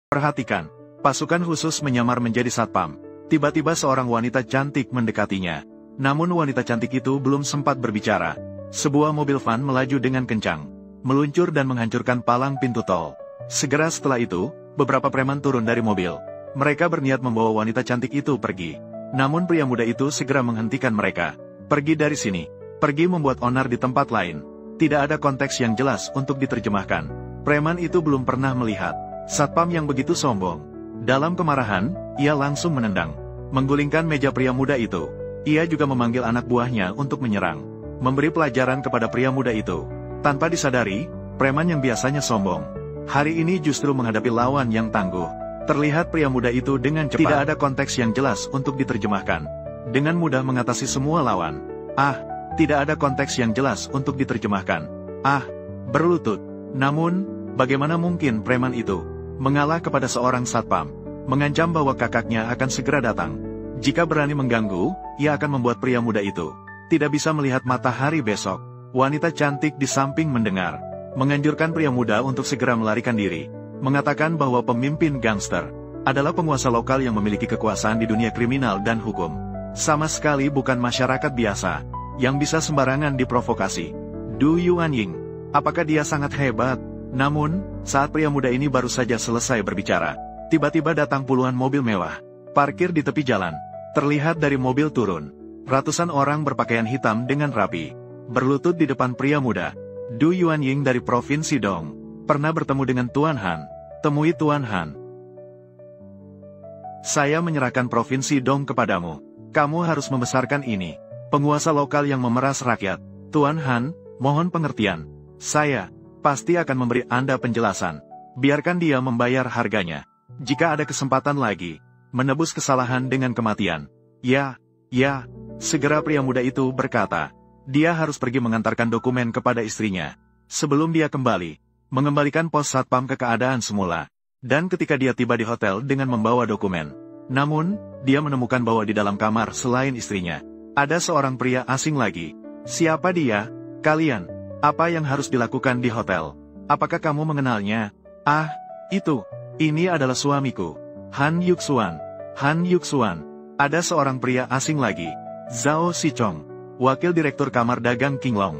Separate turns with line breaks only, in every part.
Perhatikan, pasukan khusus menyamar menjadi satpam. Tiba-tiba seorang wanita cantik mendekatinya. Namun wanita cantik itu belum sempat berbicara. Sebuah mobil van melaju dengan kencang, meluncur dan menghancurkan palang pintu tol. Segera setelah itu, beberapa preman turun dari mobil. Mereka berniat membawa wanita cantik itu pergi. Namun pria muda itu segera menghentikan mereka. Pergi dari sini. Pergi membuat onar di tempat lain. Tidak ada konteks yang jelas untuk diterjemahkan. Preman itu belum pernah melihat satpam yang begitu sombong. Dalam kemarahan, ia langsung menendang, menggulingkan meja pria muda itu. Ia juga memanggil anak buahnya untuk menyerang, memberi pelajaran kepada pria muda itu. Tanpa disadari, preman yang biasanya sombong, hari ini justru menghadapi lawan yang tangguh. Terlihat pria muda itu dengan cepat. Tidak ada konteks yang jelas untuk diterjemahkan. Dengan mudah mengatasi semua lawan. Tidak ada konteks yang jelas untuk diterjemahkan. Berlutut. Namun, bagaimana mungkin preman itu mengalah kepada seorang satpam, mengancam bahwa kakaknya akan segera datang. Jika berani mengganggu, ia akan membuat pria muda itu tidak bisa melihat matahari besok. Wanita cantik di samping mendengar, menganjurkan pria muda untuk segera melarikan diri, mengatakan bahwa pemimpin gangster adalah penguasa lokal yang memiliki kekuasaan di dunia kriminal dan hukum. Sama sekali bukan masyarakat biasa yang bisa sembarangan diprovokasi. Du Yuanying, apakah dia sangat hebat? Namun, saat pria muda ini baru saja selesai berbicara, tiba-tiba datang puluhan mobil mewah, parkir di tepi jalan. Terlihat dari mobil turun ratusan orang berpakaian hitam dengan rapi, berlutut di depan pria muda. Du Yuanying dari Provinsi Dong. Pernah bertemu dengan Tuan Han. Temui Tuan Han. Saya menyerahkan Provinsi Dong kepadamu. Kamu harus membesarkan ini. Penguasa lokal yang memeras rakyat. Tuan Han, mohon pengertian. Saya pasti akan memberi Anda penjelasan. Biarkan dia membayar harganya. Jika ada kesempatan lagi, menebus kesalahan dengan kematian. Ya, segera pria muda itu berkata. Dia harus pergi mengantarkan dokumen kepada istrinya. Sebelum dia kembali, mengembalikan pos satpam ke keadaan semula. Dan ketika dia tiba di hotel dengan membawa dokumen, namun, dia menemukan bahwa di dalam kamar selain istrinya, ada seorang pria asing lagi. Siapa dia? Kalian. Apa yang harus dilakukan di hotel? Apakah kamu mengenalnya? Ini adalah suamiku, Han Yuxuan. Han Yuxuan. Ada seorang pria asing lagi, Zhao Sichong, wakil direktur kamar dagang Qinglong.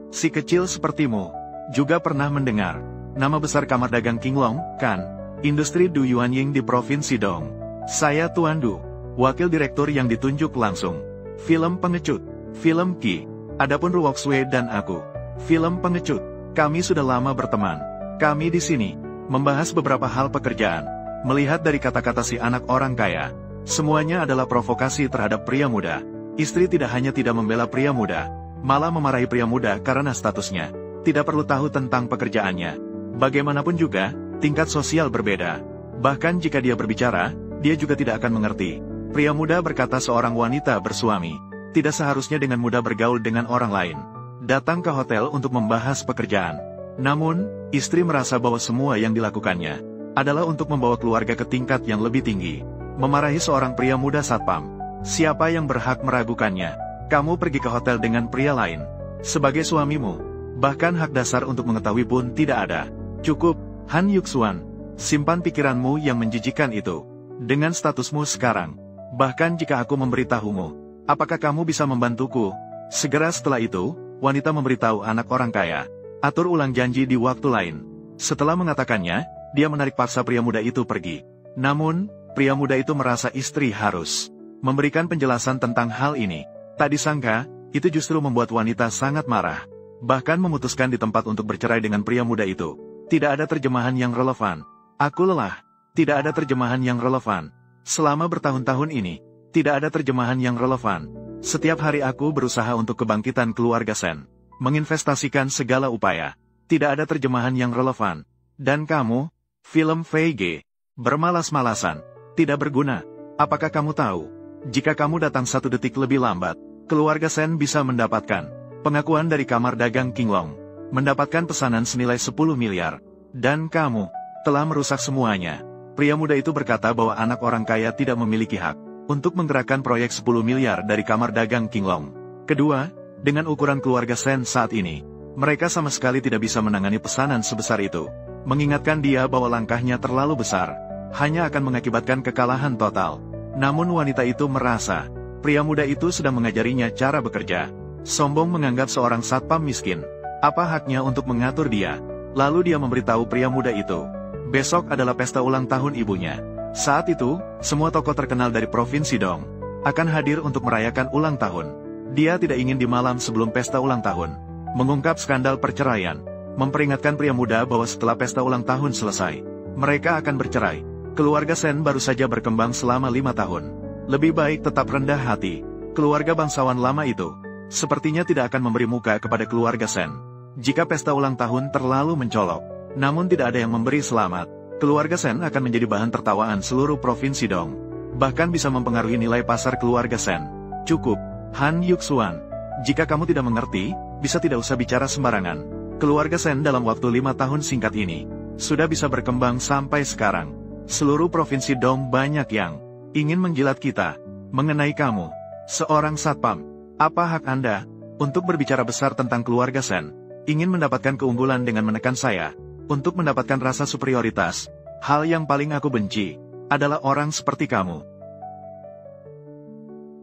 Si kecil sepertimu juga pernah mendengar nama besar kamar dagang Qinglong, kan? Industri Du Yuanying di Provinsi Dong. Saya Tuan Du, wakil direktur yang ditunjuk langsung. Film pengecut, film Qi. Adapun Ruok Sui dan aku, film pengecut. Kami sudah lama berteman. Kami di sini membahas beberapa hal pekerjaan. Melihat dari kata-kata si anak orang kaya, semuanya adalah provokasi terhadap pria muda. Istri tidak hanya tidak membela pria muda, malah memarahi pria muda karena statusnya tidak perlu tahu tentang pekerjaannya. Bagaimanapun juga, tingkat sosial berbeda. Bahkan jika dia berbicara, dia juga tidak akan mengerti. Pria muda berkata seorang wanita bersuami tidak seharusnya dengan mudah bergaul dengan orang lain. Datang ke hotel untuk membahas pekerjaan. Namun, istri merasa bahwa semua yang dilakukannya adalah untuk membawa keluarga ke tingkat yang lebih tinggi. Memarahi seorang pria muda satpam. Siapa yang berhak meragukannya? Kamu pergi ke hotel dengan pria lain. Sebagai suamimu, bahkan hak dasar untuk mengetahui pun tidak ada. Cukup, Han Yuxuan. Simpan pikiranmu yang menjijikan itu. Dengan statusmu sekarang, bahkan jika aku memberitahumu, apakah kamu bisa membantuku? Segera setelah itu, wanita memberitahu anak orang kaya. Atur ulang janji di waktu lain. Setelah mengatakannya, dia menarik paksa pria muda itu pergi. Namun, pria muda itu merasa istri harus memberikan penjelasan tentang hal ini. Tak disangka, itu justru membuat wanita sangat marah. Bahkan memutuskan di tempat untuk bercerai dengan pria muda itu. Tidak ada terjemahan yang relevan. Aku lelah. Tidak ada terjemahan yang relevan. Selama bertahun-tahun ini, tidak ada terjemahan yang relevan. Setiap hari aku berusaha untuk kebangkitan keluarga Sen. Menginvestasikan segala upaya. Tidak ada terjemahan yang relevan. Dan kamu, film VG, bermalas-malasan, tidak berguna. Apakah kamu tahu? Jika kamu datang 1 detik lebih lambat, keluarga Sen bisa mendapatkan pengakuan dari kamar dagang Qinglong, mendapatkan pesanan senilai 10 miliar. Dan kamu telah merusak semuanya. Pria muda itu berkata bahwa anak orang kaya tidak memiliki hak untuk menggerakkan proyek 10 miliar dari kamar dagang Qinglong. Kedua, dengan ukuran keluarga Sen saat ini, mereka sama sekali tidak bisa menangani pesanan sebesar itu. mengingatkan dia bahwa langkahnya terlalu besar, hanya akan mengakibatkan kekalahan total. Namun wanita itu merasa, pria muda itu sedang mengajarinya cara bekerja. Sombong menganggap seorang satpam miskin. Apa haknya untuk mengatur dia? Lalu dia memberitahu pria muda itu, besok adalah pesta ulang tahun ibunya. Saat itu, semua tokoh terkenal dari Provinsi Dong akan hadir untuk merayakan ulang tahun. Dia tidak ingin di malam sebelum pesta ulang tahun mengungkap skandal perceraian, memperingatkan pria muda bahwa setelah pesta ulang tahun selesai, mereka akan bercerai. Keluarga Sen baru saja berkembang selama 5 tahun. Lebih baik tetap rendah hati. Keluarga bangsawan lama itu sepertinya tidak akan memberi muka kepada keluarga Sen jika pesta ulang tahun terlalu mencolok. Namun tidak ada yang memberi selamat. Keluarga Sen akan menjadi bahan tertawaan seluruh Provinsi Dong. Bahkan bisa mempengaruhi nilai pasar keluarga Sen. Cukup, Han Yuxuan. Jika kamu tidak mengerti, bisa tidak usah bicara sembarangan. Keluarga Sen dalam waktu 5 tahun singkat ini sudah bisa berkembang sampai sekarang. Seluruh Provinsi Dong banyak yang ingin menjilat kita. Mengenai kamu, seorang satpam, apa hak Anda untuk berbicara besar tentang keluarga Sen? Ingin mendapatkan keunggulan dengan menekan saya, untuk mendapatkan rasa superioritas. Hal yang paling aku benci adalah orang seperti kamu.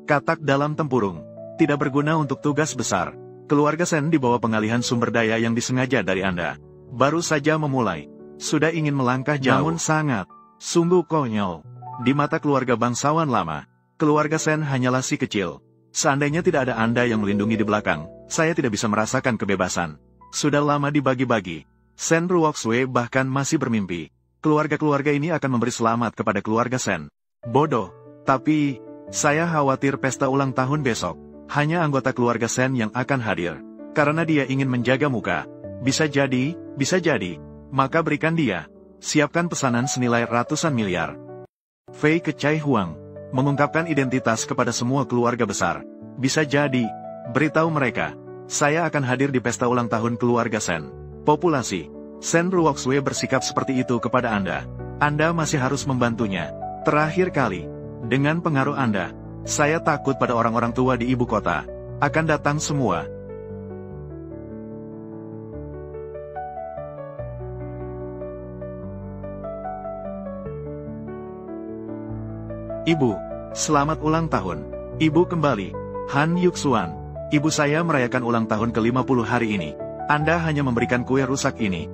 Katak dalam tempurung, tidak berguna untuk tugas besar. Keluarga Sen di bawah pengalihan sumber daya yang disengaja dari Anda. Baru saja memulai, sudah ingin melangkah jauh. Namun sangat, sungguh konyol. Di mata keluarga bangsawan lama, keluarga Sen hanyalah si kecil. Seandainya tidak ada Anda yang melindungi di belakang, saya tidak bisa merasakan kebebasan. Sudah lama dibagi-bagi. Sen Ruoxue bahkan masih bermimpi. Keluarga-keluarga ini akan memberi selamat kepada keluarga Sen. Bodoh. Tapi, saya khawatir pesta ulang tahun besok hanya anggota keluarga Sen yang akan hadir. Karena dia ingin menjaga muka. Bisa jadi. Maka berikan dia. Siapkan pesanan senilai ratusan miliar. Fei Kecai Huang mengungkapkan identitas kepada semua keluarga besar. Bisa jadi, beritahu mereka, saya akan hadir di pesta ulang tahun keluarga Sen. Populasi, Sen Ruoxue bersikap seperti itu kepada Anda. Anda masih harus membantunya. Terakhir kali, dengan pengaruh Anda, saya takut pada orang-orang tua di ibu kota akan datang semua. Ibu, selamat ulang tahun. Ibu kembali. Han Yuxuan, ibu saya merayakan ulang tahun ke-50 hari ini. Anda hanya memberikan kue rusak ini.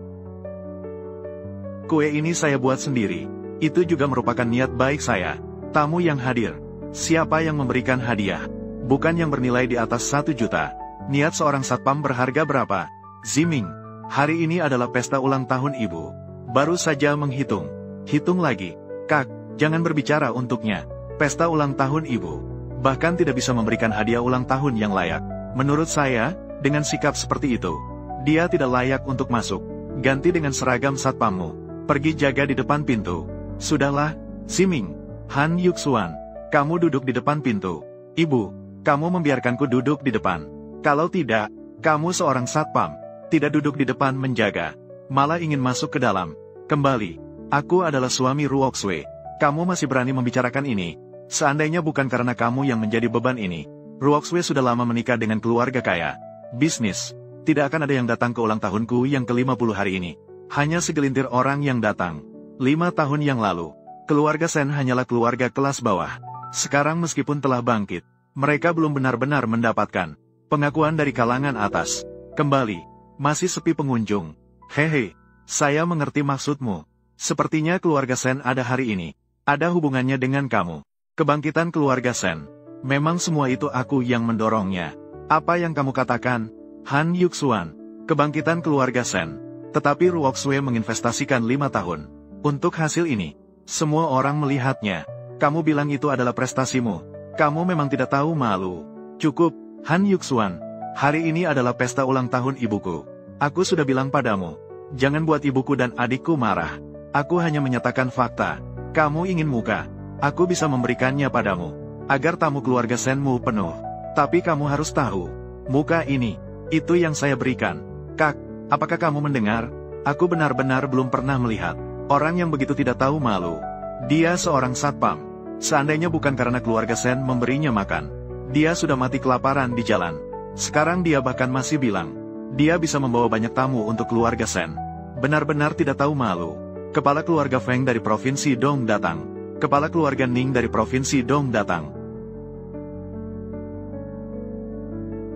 Kue ini saya buat sendiri. Itu juga merupakan niat baik saya. Tamu yang hadir, siapa yang memberikan hadiah? Bukan yang bernilai di atas 1 juta. Niat seorang satpam berharga berapa? Ziming, hari ini adalah pesta ulang tahun ibu. Baru saja menghitung. Hitung lagi. Kak, jangan berbicara untuknya. Pesta ulang tahun ibu. Bahkan tidak bisa memberikan hadiah ulang tahun yang layak. Menurut saya, dengan sikap seperti itu, dia tidak layak untuk masuk. Ganti dengan seragam satpammu. Pergi jaga di depan pintu. Sudahlah, Ziming. Han Yuxuan, kamu duduk di depan pintu. Ibu, kamu membiarkanku duduk di depan. Kalau tidak, kamu seorang satpam. Tidak duduk di depan menjaga. Malah ingin masuk ke dalam. Kembali. Aku adalah suami Ruoxue. Kamu masih berani membicarakan ini? Seandainya bukan karena kamu yang menjadi beban ini. Ruoxue sudah lama menikah dengan keluarga kaya. Bisnis. Tidak akan ada yang datang ke ulang tahunku yang ke-50 hari ini. Hanya segelintir orang yang datang. 5 tahun yang lalu, keluarga Sen hanyalah keluarga kelas bawah. Sekarang meskipun telah bangkit, mereka belum benar-benar mendapatkan pengakuan dari kalangan atas. Kembali, masih sepi pengunjung. Hehe, saya mengerti maksudmu. Sepertinya keluarga Sen ada hari ini. Ada hubungannya dengan kamu. Kebangkitan keluarga Sen. Memang semua itu aku yang mendorongnya. Apa yang kamu katakan? Han Yuxuan, kebangkitan keluarga Sen. Tetapi Ruoxue menginvestasikan 5 tahun. Untuk hasil ini, semua orang melihatnya. Kamu bilang itu adalah prestasimu. Kamu memang tidak tahu malu. Cukup, Han Yuxuan. Hari ini adalah pesta ulang tahun ibuku. Aku sudah bilang padamu, jangan buat ibuku dan adikku marah. Aku hanya menyatakan fakta. Kamu ingin muka, aku bisa memberikannya padamu, agar tamu keluarga Senmu penuh. Tapi kamu harus tahu, muka ini, itu yang saya berikan. Kak, apakah kamu mendengar? Aku benar-benar belum pernah melihat orang yang begitu tidak tahu malu. Dia seorang satpam. Seandainya bukan karena keluarga Sen memberinya makan, dia sudah mati kelaparan di jalan. Sekarang dia bahkan masih bilang, dia bisa membawa banyak tamu untuk keluarga Sen. benar-benar tidak tahu malu. Kepala keluarga Feng dari Provinsi Dong datang. Kepala keluarga Ning dari Provinsi Dong datang.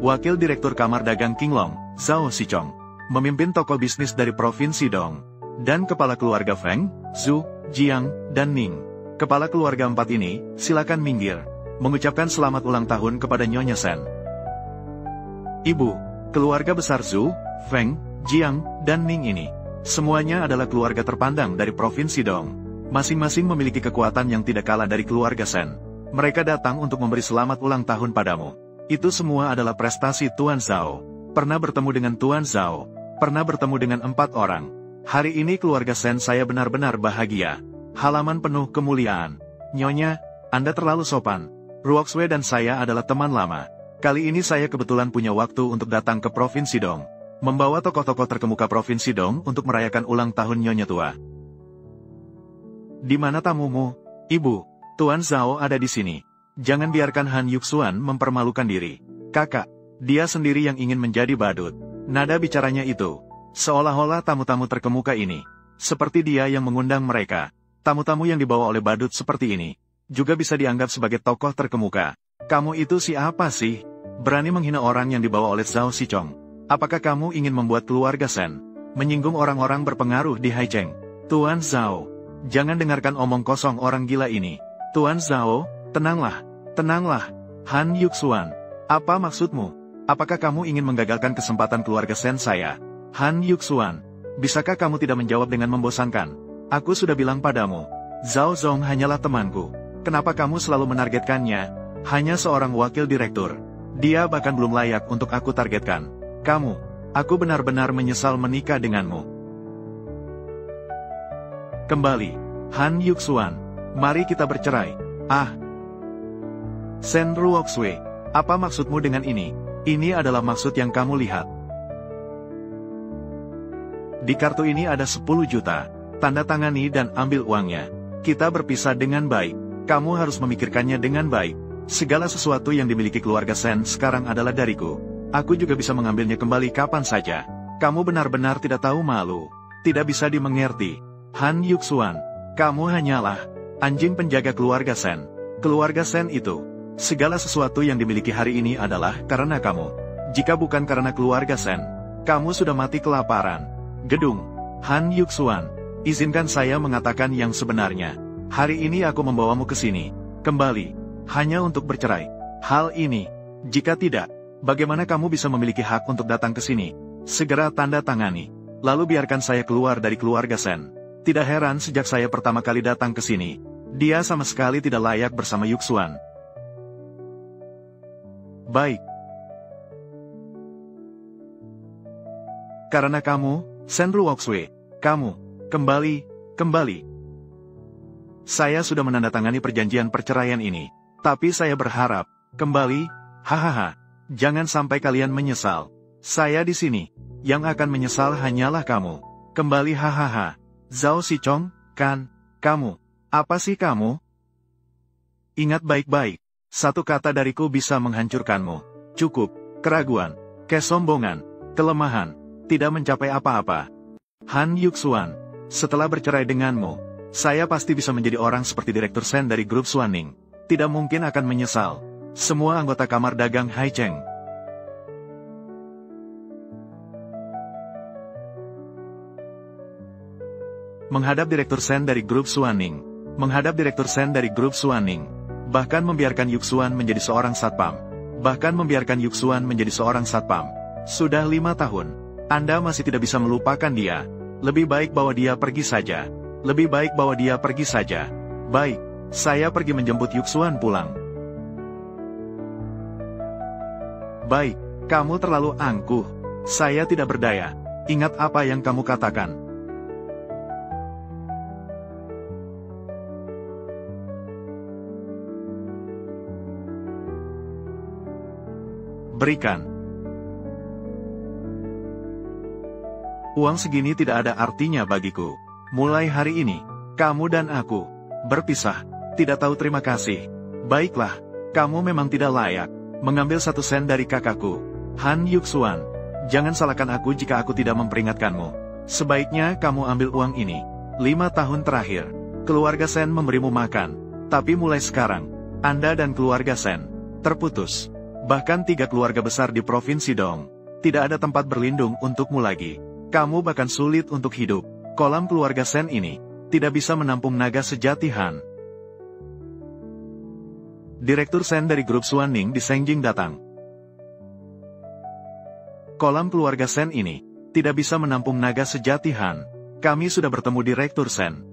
Wakil Direktur Kamar Dagang Qinglong, Zhao Xichong, memimpin toko bisnis dari Provinsi Dong. Dan kepala keluarga Feng, Zhu, Jiang, dan Ning. Kepala keluarga empat ini, silakan minggir. Mengucapkan selamat ulang tahun kepada Nyonya Sen. Ibu, keluarga besar Zhu, Feng, Jiang, dan Ning ini, semuanya adalah keluarga terpandang dari Provinsi Dong. Masing-masing memiliki kekuatan yang tidak kalah dari keluarga Sen. Mereka datang untuk memberi selamat ulang tahun padamu. Itu semua adalah prestasi Tuan Zhao. Pernah bertemu dengan Tuan Zhao. Pernah bertemu dengan 4 orang. Hari ini keluarga Sen saya benar-benar bahagia. Halaman penuh kemuliaan. Nyonya, Anda terlalu sopan. Ruoxue dan saya adalah teman lama. Kali ini saya kebetulan punya waktu untuk datang ke Provinsi Dong. Membawa tokoh-tokoh terkemuka Provinsi Dong untuk merayakan ulang tahun Nyonya tua. Di mana tamumu? Ibu, Tuan Zhao ada di sini. Jangan biarkan Han Yuxuan mempermalukan diri. Kakak, dia sendiri yang ingin menjadi badut. Nada bicaranya itu, seolah-olah tamu-tamu terkemuka ini, seperti dia yang mengundang mereka. Tamu-tamu yang dibawa oleh badut seperti ini, juga bisa dianggap sebagai tokoh terkemuka. Kamu itu siapa sih? Berani menghina orang yang dibawa oleh Zhao Xichong. Apakah kamu ingin membuat keluarga Sen menyinggung orang-orang berpengaruh di Haicheng? Tuan Zhao, jangan dengarkan omong kosong orang gila ini. Tuan Zhao, tenanglah. Tenanglah, Han Yuxuan. Apa maksudmu? Apakah kamu ingin menggagalkan kesempatan keluarga Sen saya? Han Yuxuan, bisakah kamu tidak menjawab dengan membosankan? Aku sudah bilang padamu, Zhao Zong hanyalah temanku. Kenapa kamu selalu menargetkannya? Hanya seorang wakil direktur. Dia bahkan belum layak untuk aku targetkan. Kamu, aku benar-benar menyesal menikah denganmu. Kembali, Han Yuxuan. Mari kita bercerai. Ah! Sen Ruoxue, apa maksudmu dengan ini? Ini adalah maksud yang kamu lihat. Di kartu ini ada 10 juta. Tanda tangani dan ambil uangnya. Kita berpisah dengan baik. Kamu harus memikirkannya dengan baik. Segala sesuatu yang dimiliki keluarga Sen sekarang adalah dariku. Aku juga bisa mengambilnya kembali kapan saja. Kamu benar-benar tidak tahu malu. Tidak bisa dimengerti. Han Yuxuan, kamu hanyalah anjing penjaga keluarga Sen. Keluarga Sen itu, segala sesuatu yang dimiliki hari ini adalah karena kamu. Jika bukan karena keluarga Sen, kamu sudah mati kelaparan. Gedung, Han Yuxuan, izinkan saya mengatakan yang sebenarnya. Hari ini aku membawamu ke sini, kembali, hanya untuk bercerai. Hal ini, jika tidak, bagaimana kamu bisa memiliki hak untuk datang ke sini? Segera tanda tangani, lalu biarkan saya keluar dari keluarga Sen. Tidak heran sejak saya pertama kali datang ke sini, dia sama sekali tidak layak bersama Yuxuan. Baik. Karena kamu, Sen Ruoxue, kamu, kembali. Saya sudah menandatangani perjanjian perceraian ini. Tapi saya berharap, kembali, hahaha. Jangan sampai kalian menyesal. Saya di sini. Yang akan menyesal hanyalah kamu. Kembali hahaha. Zhao Xichong, kan, kamu. Apa sih kamu? Ingat baik-baik. Satu kata dariku bisa menghancurkanmu. Cukup, keraguan, kesombongan, kelemahan, tidak mencapai apa-apa. Han Yuxuan, setelah bercerai denganmu, saya pasti bisa menjadi orang seperti Direktur Sen dari grup Suaning. Tidak mungkin akan menyesal. Semua anggota kamar dagang Haicheng. Menghadap Direktur Sen dari grup Suaning. Menghadap Direktur Sen dari grup Suaning. Bahkan membiarkan Yuxuan menjadi seorang satpam. Bahkan membiarkan Yuxuan menjadi seorang satpam. Sudah 5 tahun. Anda masih tidak bisa melupakan dia. Lebih baik bawa dia pergi saja. Lebih baik bawa dia pergi saja. Baik, saya pergi menjemput Yuxuan pulang. Baik, kamu terlalu angkuh. Saya tidak berdaya. Ingat apa yang kamu katakan. Berikan. Uang segini tidak ada artinya bagiku. Mulai hari ini, kamu dan aku berpisah. Tidak tahu terima kasih. Baiklah, kamu memang tidak layak mengambil 1 sen dari kakakku. Han Yuxuan, jangan salahkan aku jika aku tidak memperingatkanmu. Sebaiknya kamu ambil uang ini. 5 tahun terakhir, keluarga Sen memberimu makan. Tapi mulai sekarang, Anda dan keluarga Sen terputus. Bahkan 3 keluarga besar di Provinsi Dong. Tidak ada tempat berlindung untukmu lagi. Kamu bahkan sulit untuk hidup. Kolam keluarga Sen ini tidak bisa menampung naga sejati Han. Direktur Sen dari grup Suanning di Sengjing datang. Kolam keluarga Sen ini tidak bisa menampung naga sejati Han. Kami sudah bertemu Direktur Sen.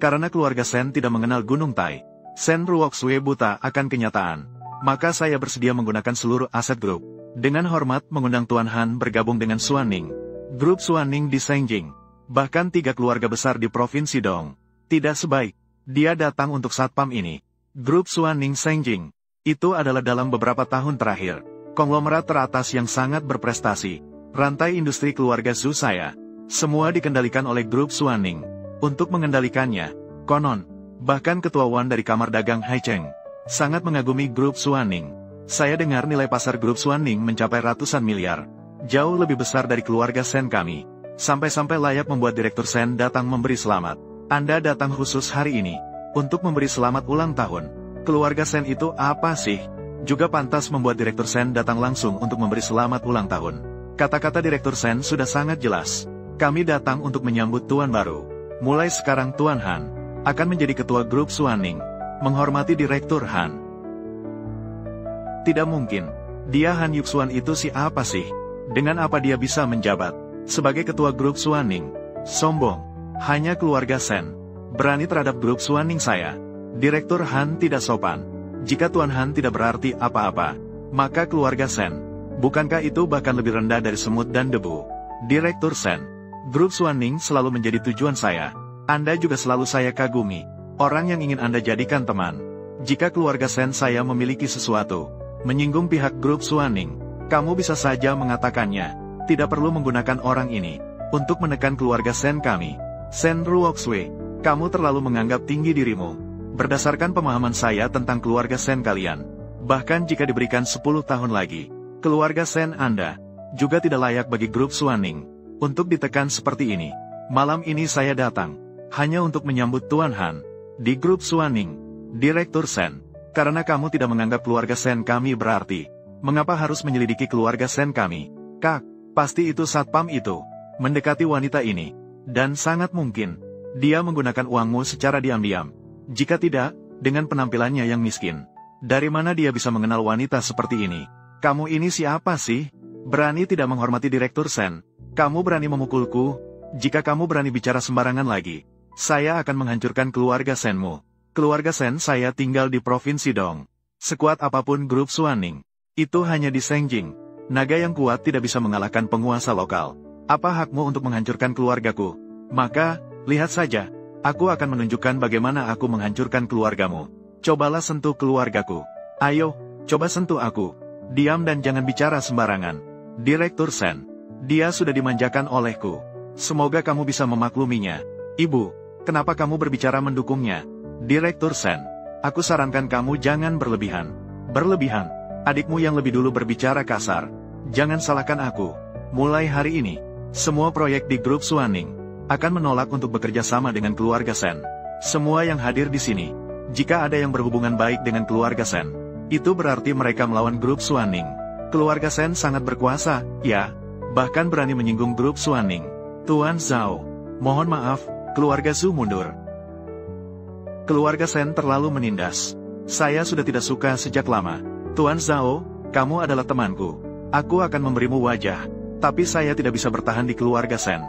Karena keluarga Sen tidak mengenal Gunung Tai, Sen Ruoxue buta akan kenyataan. Maka saya bersedia menggunakan seluruh aset grup. Dengan hormat mengundang Tuan Han bergabung dengan Suanning. Grup Suanning di Sengjing. Bahkan 3 keluarga besar di Provinsi Dong. Tidak sebaik dia datang untuk satpam ini. Grup Suanning Sengjing. Itu adalah dalam beberapa tahun terakhir konglomerat teratas yang sangat berprestasi. Rantai industri keluarga Zhu saya semua dikendalikan oleh grup Suanning. Untuk mengendalikannya, konon, bahkan ketua Wan dari kamar dagang Haicheng sangat mengagumi grup Suanning. Saya dengar nilai pasar grup Suanning mencapai ratusan miliar. Jauh lebih besar dari keluarga Sen kami. Sampai-sampai layak membuat Direktur Sen datang memberi selamat. Anda datang khusus hari ini untuk memberi selamat ulang tahun. Keluarga Sen itu apa sih? Juga pantas membuat Direktur Sen datang langsung untuk memberi selamat ulang tahun. Kata-kata Direktur Sen sudah sangat jelas. Kami datang untuk menyambut Tuan baru. Mulai sekarang Tuan Han akan menjadi ketua grup Suanning. Menghormati Direktur Han. Tidak mungkin. Dia Han Yuxuan itu siapa sih? Dengan apa dia bisa menjabat sebagai ketua grup Suanning? Sombong. Hanya keluarga Sen berani terhadap grup Suanning saya. Direktur Han tidak sopan. Jika Tuan Han tidak berarti apa-apa, maka keluarga Sen, bukankah itu bahkan lebih rendah dari semut dan debu? Direktur Sen, grup Suanning selalu menjadi tujuan saya. Anda juga selalu saya kagumi. Orang yang ingin Anda jadikan teman. Jika keluarga Sen saya memiliki sesuatu menyinggung pihak grup Suanning, kamu bisa saja mengatakannya. Tidak perlu menggunakan orang ini untuk menekan keluarga Sen kami. Sen Ruoxue, kamu terlalu menganggap tinggi dirimu. Berdasarkan pemahaman saya tentang keluarga Sen kalian, bahkan jika diberikan 10 tahun lagi, keluarga Sen Anda juga tidak layak bagi grup Suanning untuk ditekan seperti ini. Malam ini saya datang hanya untuk menyambut Tuan Han di grup Suanning. Direktur Sen, karena kamu tidak menganggap keluarga Sen kami berarti, mengapa harus menyelidiki keluarga Sen kami? Kak, pasti itu satpam itu mendekati wanita ini, dan sangat mungkin dia menggunakan uangmu secara diam-diam. Jika tidak, dengan penampilannya yang miskin, dari mana dia bisa mengenal wanita seperti ini? Kamu ini siapa sih? Berani tidak menghormati Direktur Sen? Kamu berani memukulku? Jika kamu berani bicara sembarangan lagi, saya akan menghancurkan keluarga Senmu. Keluarga Sen saya tinggal di Provinsi Dong. Sekuat apapun grup Suanning, itu hanya di Sengjing. Naga yang kuat tidak bisa mengalahkan penguasa lokal. Apa hakmu untuk menghancurkan keluargaku? Maka, lihat saja. Aku akan menunjukkan bagaimana aku menghancurkan keluargamu. Cobalah sentuh keluargaku. Ayo, coba sentuh aku. Diam dan jangan bicara sembarangan. Direktur Sen, dia sudah dimanjakan olehku. Semoga kamu bisa memakluminya. Ibu, kenapa kamu berbicara mendukungnya? Direktur Sen, aku sarankan kamu jangan berlebihan. Berlebihan? Adikmu yang lebih dulu berbicara kasar. Jangan salahkan aku. Mulai hari ini, semua proyek di grup Suanning akan menolak untuk bekerja sama dengan keluarga Sen. Semua yang hadir di sini, jika ada yang berhubungan baik dengan keluarga Sen, itu berarti mereka melawan grup Suanning. Keluarga Sen sangat berkuasa, ya, bahkan berani menyinggung grup Suanning. Tuan Zhao, mohon maaf, keluarga Zhu mundur. Keluarga Sen terlalu menindas. Saya sudah tidak suka sejak lama. Tuan Zhao, kamu adalah temanku. Aku akan memberimu wajah, tapi saya tidak bisa bertahan di keluarga Sen.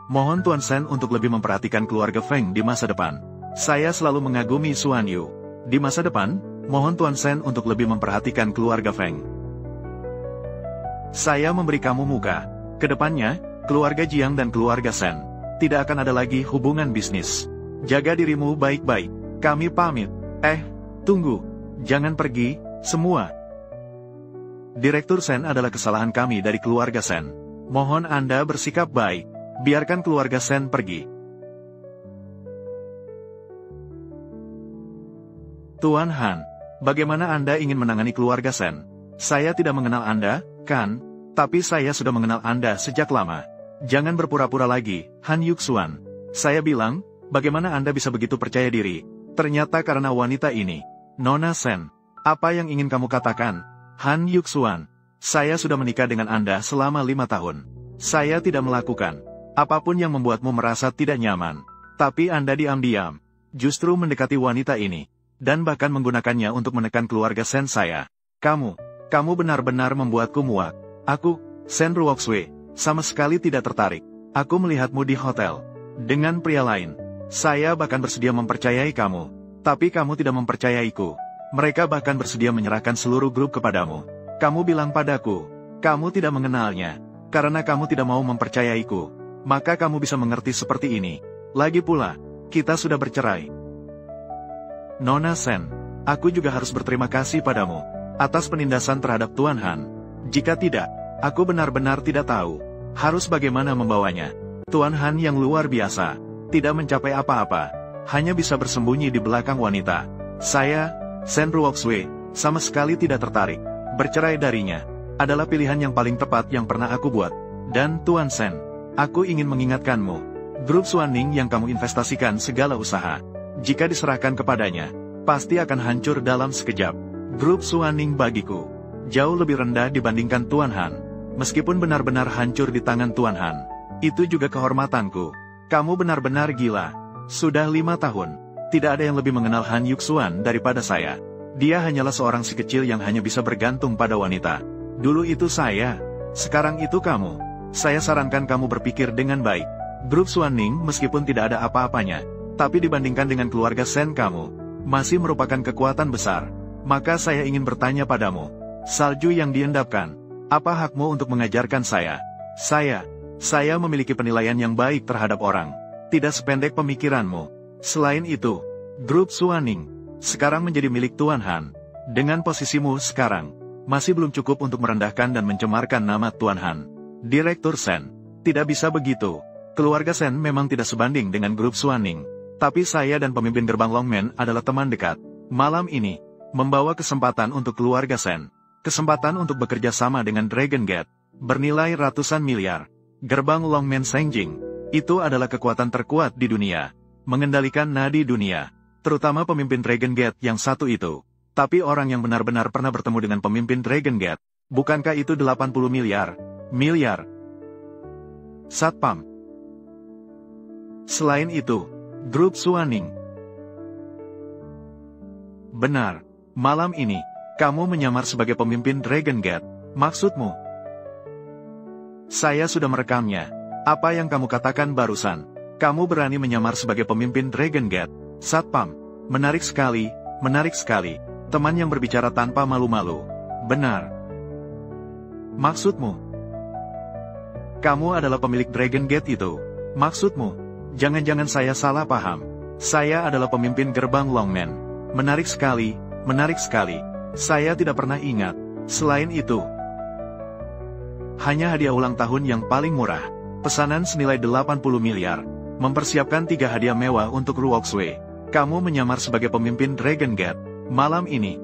Mohon Tuan Sen untuk lebih memperhatikan keluarga Feng di masa depan. Saya selalu mengagumi Suan Yu. Di masa depan, mohon Tuan Sen untuk lebih memperhatikan keluarga Feng. Saya memberi kamu muka. Kedepannya, keluarga Jiang dan keluarga Sen tidak akan ada lagi hubungan bisnis. Jaga dirimu baik-baik. Kami pamit. Tunggu. Jangan pergi, semua. Direktur Sen adalah kesalahan kami dari keluarga Sen. Mohon Anda bersikap baik. Biarkan keluarga Sen pergi. Tuan Han, bagaimana Anda ingin menangani keluarga Sen? Saya tidak mengenal Anda, kan? Tapi saya sudah mengenal Anda sejak lama. Jangan berpura-pura lagi, Han Yuxuan. Saya bilang, bagaimana Anda bisa begitu percaya diri? Ternyata karena wanita ini. Nona Sen, apa yang ingin kamu katakan? Han Yuxuan, saya sudah menikah dengan Anda selama 5 tahun. Saya tidak melakukan apapun yang membuatmu merasa tidak nyaman. Tapi Anda diam-diam justru mendekati wanita ini, dan bahkan menggunakannya untuk menekan keluarga Sen saya. Kamu benar-benar membuatku muak. Aku, Sen Ruoxue, sama sekali tidak tertarik. Aku melihatmu di hotel dengan pria lain. Saya bahkan bersedia mempercayai kamu, tapi kamu tidak mempercayaiku. Mereka bahkan bersedia menyerahkan seluruh grup kepadamu. Kamu bilang padaku, kamu tidak mengenalnya. Karena kamu tidak mau mempercayaiku, maka kamu bisa mengerti seperti ini. Lagi pula, kita sudah bercerai. Nona Sen, aku juga harus berterima kasih padamu atas penindasan terhadap Tuan Han. Jika tidak, aku benar-benar tidak tahu harus bagaimana membawanya. Tuan Han yang luar biasa, tidak mencapai apa-apa, hanya bisa bersembunyi di belakang wanita. Saya, Sen Ruoxue, sama sekali tidak tertarik. Bercerai darinya adalah pilihan yang paling tepat yang pernah aku buat. Dan Tuan Sen, aku ingin mengingatkanmu, grup Suaning yang kamu investasikan segala usaha, jika diserahkan kepadanya, pasti akan hancur dalam sekejap. Grup Suaning bagiku jauh lebih rendah dibandingkan Tuan Han. Meskipun benar-benar hancur di tangan Tuan Han, itu juga kehormatanku. Kamu benar-benar gila. Sudah 5 tahun, tidak ada yang lebih mengenal Han Yuxuan daripada saya. Dia hanyalah seorang si kecil yang hanya bisa bergantung pada wanita. Dulu itu saya, sekarang itu kamu. Saya sarankan kamu berpikir dengan baik. Grup Suaning meskipun tidak ada apa-apanya, tapi dibandingkan dengan keluarga Sen kamu, masih merupakan kekuatan besar. Maka saya ingin bertanya padamu, salju yang diendapkan, apa hakmu untuk mengajarkan saya? Saya memiliki penilaian yang baik terhadap orang, tidak sependek pemikiranmu. Selain itu, grup Suaning sekarang menjadi milik Tuan Han. Dengan posisimu sekarang, masih belum cukup untuk merendahkan dan mencemarkan nama Tuan Han. Direktur Sen, tidak bisa begitu. Keluarga Sen memang tidak sebanding dengan grup Suaning. Tapi saya dan pemimpin gerbang Longmen adalah teman dekat. Malam ini, membawa kesempatan untuk keluarga Sen. Kesempatan untuk bekerja sama dengan Dragon Gate, bernilai ratusan miliar. Gerbang Longmen Sengjing, itu adalah kekuatan terkuat di dunia. Mengendalikan nadi dunia, terutama pemimpin Dragon Gate yang satu itu. Tapi orang yang benar-benar pernah bertemu dengan pemimpin Dragon Gate, bukankah itu 80 miliar? Satpam. Selain itu, grup Suaning. Benar, malam ini, kamu menyamar sebagai pemimpin Dragon Gate. Maksudmu? Saya sudah merekamnya. Apa yang kamu katakan barusan? Kamu berani menyamar sebagai pemimpin Dragon Gate. Satpam, menarik sekali. Teman yang berbicara tanpa malu-malu. Benar. Maksudmu? Kamu adalah pemilik Dragon Gate itu. Maksudmu? Jangan-jangan saya salah paham. Saya adalah pemimpin gerbang Longmen. Menarik sekali. Saya tidak pernah ingat. Selain itu, hanya hadiah ulang tahun yang paling murah. Pesanan senilai 80 miliar. Mempersiapkan 3 hadiah mewah untuk Ruoxue. Kamu menyamar sebagai pemimpin Dragon Gate malam ini.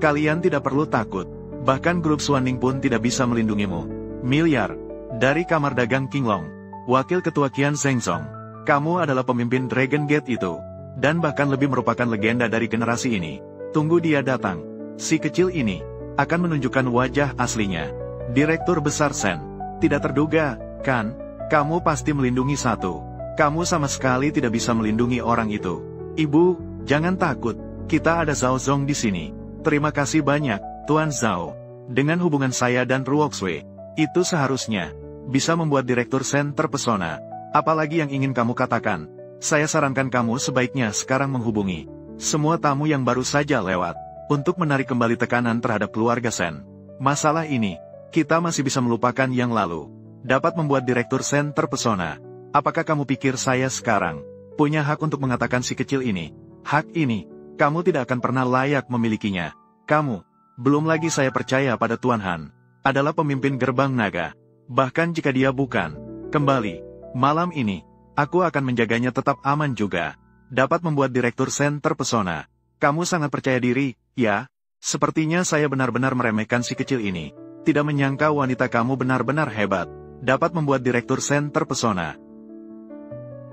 Kalian tidak perlu takut. Bahkan grup Suaning pun tidak bisa melindungimu. Miliar. Dari kamar dagang Qinglong, Wakil Ketua Qian Zhengzong, kamu adalah pemimpin Dragon Gate itu. Dan bahkan lebih merupakan legenda dari generasi ini. Tunggu dia datang. Si kecil ini akan menunjukkan wajah aslinya. Direktur Besar Sen, tidak terduga, kan? Kamu pasti melindungi satu. Kamu sama sekali tidak bisa melindungi orang itu. Ibu, jangan takut. Kita ada Zhao Zong di sini. Terima kasih banyak, Tuan Zhao. Dengan hubungan saya dan Ruoxue, itu seharusnya bisa membuat Direktur Sen terpesona. Apalagi yang ingin kamu katakan? Saya sarankan kamu sebaiknya sekarang menghubungi semua tamu yang baru saja lewat, untuk menarik kembali tekanan terhadap keluarga Sen. Masalah ini, kita masih bisa melupakan yang lalu. Dapat membuat Direktur Sen terpesona. Apakah kamu pikir saya sekarang punya hak untuk mengatakan si kecil ini? Hak ini, kamu tidak akan pernah layak memilikinya. Kamu, belum lagi saya percaya pada Tuan Han, adalah pemimpin gerbang naga. Bahkan jika dia bukan, kembali, malam ini, aku akan menjaganya tetap aman juga. Dapat membuat Direktur Sen terpesona. Kamu sangat percaya diri, ya? Sepertinya saya benar-benar meremehkan si kecil ini. Tidak menyangka wanita kamu benar-benar hebat, dapat membuat Direktur Sen terpesona.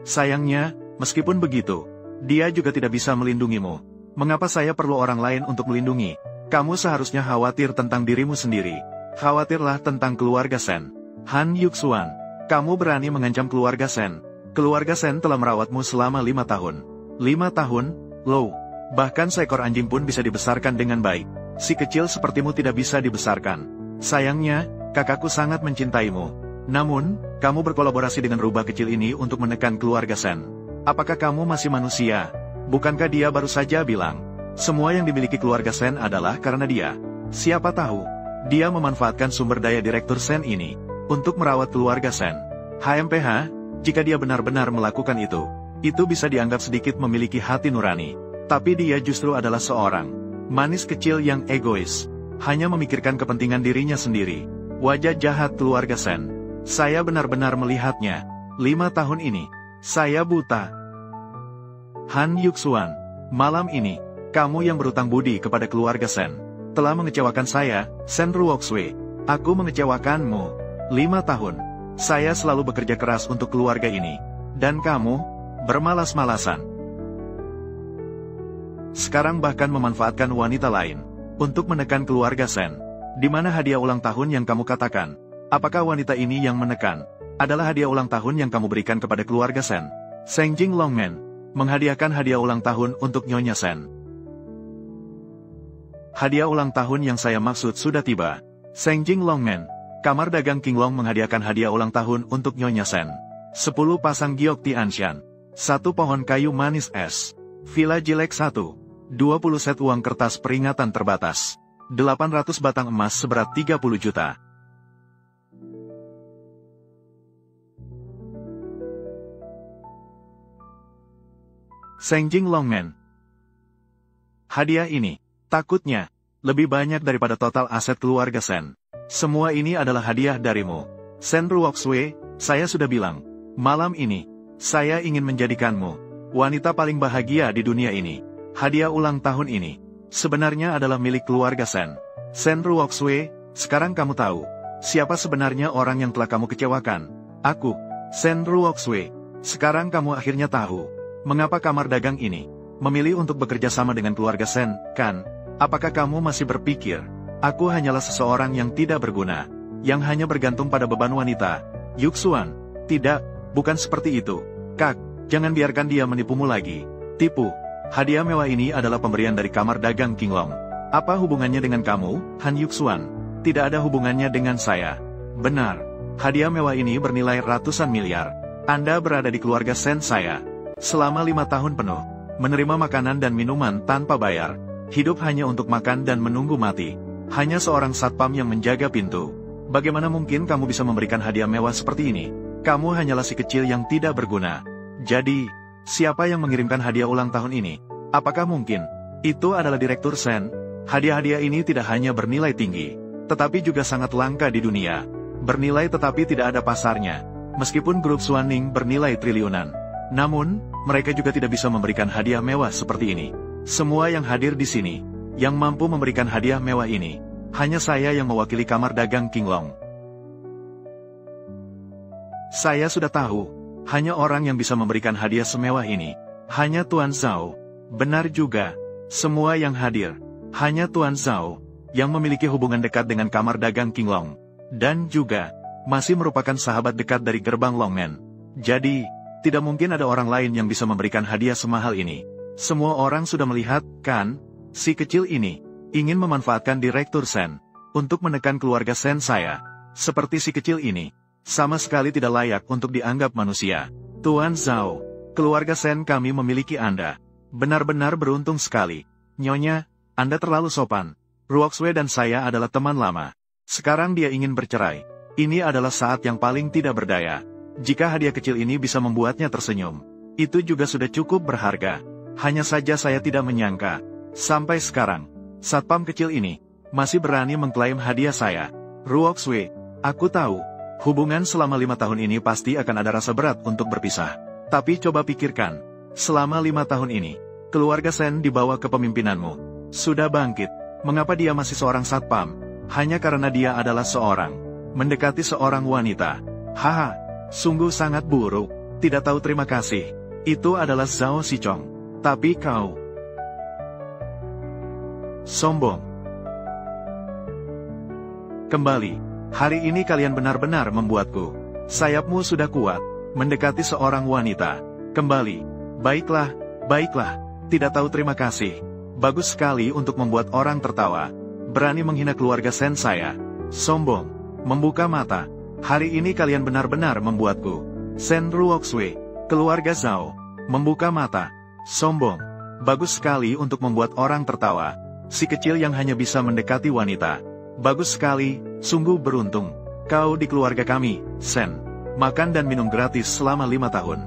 Sayangnya, meskipun begitu, dia juga tidak bisa melindungimu. Mengapa saya perlu orang lain untuk melindungi? Kamu seharusnya khawatir tentang dirimu sendiri. Khawatirlah tentang keluarga Sen. Han Yuxuan, kamu berani mengancam keluarga Sen. Keluarga Sen telah merawatmu selama 5 tahun. 5 tahun? Loh, bahkan seekor anjing pun bisa dibesarkan dengan baik. Si kecil sepertimu tidak bisa dibesarkan. Sayangnya, kakakku sangat mencintaimu. Namun, kamu berkolaborasi dengan rubah kecil ini untuk menekan keluarga Sen. Apakah kamu masih manusia? Bukankah dia baru saja bilang, semua yang dimiliki keluarga Sen adalah karena dia? Siapa tahu, dia memanfaatkan sumber daya Direktur Sen ini untuk merawat keluarga Sen. HMPH, jika dia benar-benar melakukan itu bisa dianggap sedikit memiliki hati nurani. Tapi dia justru adalah seorang manis kecil yang egois, hanya memikirkan kepentingan dirinya sendiri. Wajah jahat keluarga Sen. Saya benar-benar melihatnya. 5 tahun ini, saya buta. Han Yuxuan, malam ini, kamu yang berutang budi kepada keluarga Sen telah mengecewakan saya, Sen Ruoxue. Aku mengecewakanmu. 5 tahun. Saya selalu bekerja keras untuk keluarga ini. Dan kamu, bermalas-malasan. Sekarang bahkan memanfaatkan wanita lain untuk menekan keluarga Sen. Di mana hadiah ulang tahun yang kamu katakan? Apakah wanita ini yang menekan adalah hadiah ulang tahun yang kamu berikan kepada keluarga Sen? Sengjing Longmen menghadiahkan hadiah ulang tahun untuk Nyonya Sen. Hadiah ulang tahun yang saya maksud sudah tiba. Sengjing Longmen, Kamar Dagang King Long menghadiahkan hadiah ulang tahun untuk Nyonya Sen. 10 pasang giok Tianshan, 1 pohon kayu manis es, Villa Jilek 1, 20 set uang kertas peringatan terbatas, 800 batang emas seberat 30 juta. Sengjing Longmen. Hadiah ini, takutnya, lebih banyak daripada total aset keluarga Sen. Semua ini adalah hadiah darimu. Sen Ruoxue, saya sudah bilang, malam ini, saya ingin menjadikanmu wanita paling bahagia di dunia ini. Hadiah ulang tahun ini, sebenarnya adalah milik keluarga Sen. Sen Ruoxue, sekarang kamu tahu, siapa sebenarnya orang yang telah kamu kecewakan. Aku, Sen Ruoxue. Sekarang kamu akhirnya tahu, mengapa kamar dagang ini memilih untuk bekerja sama dengan keluarga Sen, kan? Apakah kamu masih berpikir, aku hanyalah seseorang yang tidak berguna, yang hanya bergantung pada beban wanita? Yuxuan, tidak, bukan seperti itu. Kak, jangan biarkan dia menipumu lagi. Tipu, hadiah mewah ini adalah pemberian dari kamar dagang King Long. Apa hubungannya dengan kamu, Han Yuxuan? Tidak ada hubungannya dengan saya. Benar, hadiah mewah ini bernilai ratusan miliar. Anda berada di keluarga Sen saya selama 5 tahun penuh, menerima makanan dan minuman tanpa bayar, hidup hanya untuk makan dan menunggu mati. Hanya seorang satpam yang menjaga pintu. Bagaimana mungkin kamu bisa memberikan hadiah mewah seperti ini? Kamu hanyalah si kecil yang tidak berguna. Jadi, siapa yang mengirimkan hadiah ulang tahun ini? Apakah mungkin itu adalah Direktur Sen? Hadiah-hadiah ini tidak hanya bernilai tinggi, tetapi juga sangat langka di dunia. Bernilai tetapi tidak ada pasarnya. Meskipun grup Suaning bernilai triliunan, namun, mereka juga tidak bisa memberikan hadiah mewah seperti ini. Semua yang hadir di sini, yang mampu memberikan hadiah mewah ini, hanya saya yang mewakili kamar dagang King Long. Saya sudah tahu, hanya orang yang bisa memberikan hadiah semewah ini, hanya Tuan Zhao. Benar juga, semua yang hadir, hanya Tuan Zhao, yang memiliki hubungan dekat dengan kamar dagang King Long, dan juga, masih merupakan sahabat dekat dari gerbang Longmen. Jadi, tidak mungkin ada orang lain yang bisa memberikan hadiah semahal ini. Semua orang sudah melihat, kan? Si kecil ini ingin memanfaatkan Direktur Sen untuk menekan keluarga Sen saya. Seperti si kecil ini, sama sekali tidak layak untuk dianggap manusia. Tuan Zhao, keluarga Sen kami memiliki Anda. Benar-benar beruntung sekali. Nyonya, Anda terlalu sopan. Ruoxue dan saya adalah teman lama. Sekarang dia ingin bercerai. Ini adalah saat yang paling tidak berdaya. Jika hadiah kecil ini bisa membuatnya tersenyum, itu juga sudah cukup berharga. Hanya saja saya tidak menyangka, sampai sekarang, satpam kecil ini masih berani mengklaim hadiah saya. Ruoxue, aku tahu, hubungan selama 5 tahun ini pasti akan ada rasa berat untuk berpisah. Tapi coba pikirkan, selama 5 tahun ini, keluarga Sen di bawah kepemimpinanmu sudah bangkit. Mengapa dia masih seorang satpam? Hanya karena dia adalah seorang mendekati seorang wanita. Haha, sungguh sangat buruk. Tidak tahu terima kasih. Itu adalah Zhao Sichong. Tapi kau sombong. Kembali. Hari ini kalian benar-benar membuatku. Sayapmu sudah kuat. Mendekati seorang wanita. Kembali. Baiklah, baiklah. Tidak tahu terima kasih. Bagus sekali untuk membuat orang tertawa. Berani menghina keluarga Sen saya. Sombong. Membuka mata. Hari ini kalian benar-benar membuatku. Sen Ruoxue. Keluarga Zhao. Membuka mata. Sombong. Bagus sekali untuk membuat orang tertawa. Si kecil yang hanya bisa mendekati wanita. Bagus sekali, sungguh beruntung. Kau di keluarga kami, Sen. Makan dan minum gratis selama 5 tahun.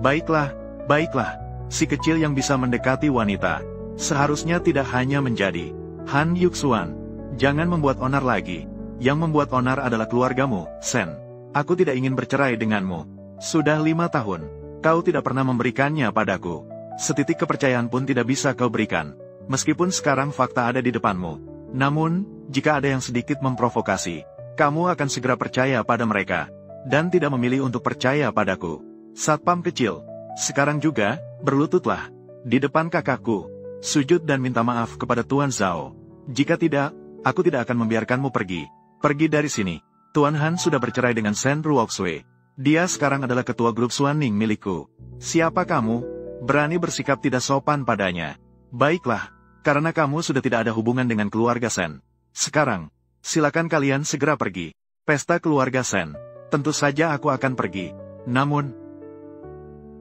Baiklah, baiklah. Si kecil yang bisa mendekati wanita. Seharusnya tidak hanya menjadi Han Yuxuan. Jangan membuat onar lagi. Yang membuat onar adalah keluargamu, Sen. Aku tidak ingin bercerai denganmu. Sudah 5 tahun. Kau tidak pernah memberikannya padaku. Setitik kepercayaan pun tidak bisa kau berikan. Meskipun sekarang fakta ada di depanmu. Namun, jika ada yang sedikit memprovokasi, kamu akan segera percaya pada mereka. Dan tidak memilih untuk percaya padaku. Satpam kecil. Sekarang juga, berlututlah. Di depan kakakku. Sujud dan minta maaf kepada Tuan Zhao. Jika tidak, aku tidak akan membiarkanmu pergi. Pergi dari sini. Tuan Han sudah bercerai dengan Sen Ruoxue. Dia sekarang adalah ketua grup Suaning milikku. Siapa kamu? Berani bersikap tidak sopan padanya. Baiklah, karena kamu sudah tidak ada hubungan dengan keluarga Sen. Sekarang, silakan kalian segera pergi. Pesta keluarga Sen. Tentu saja aku akan pergi. Namun,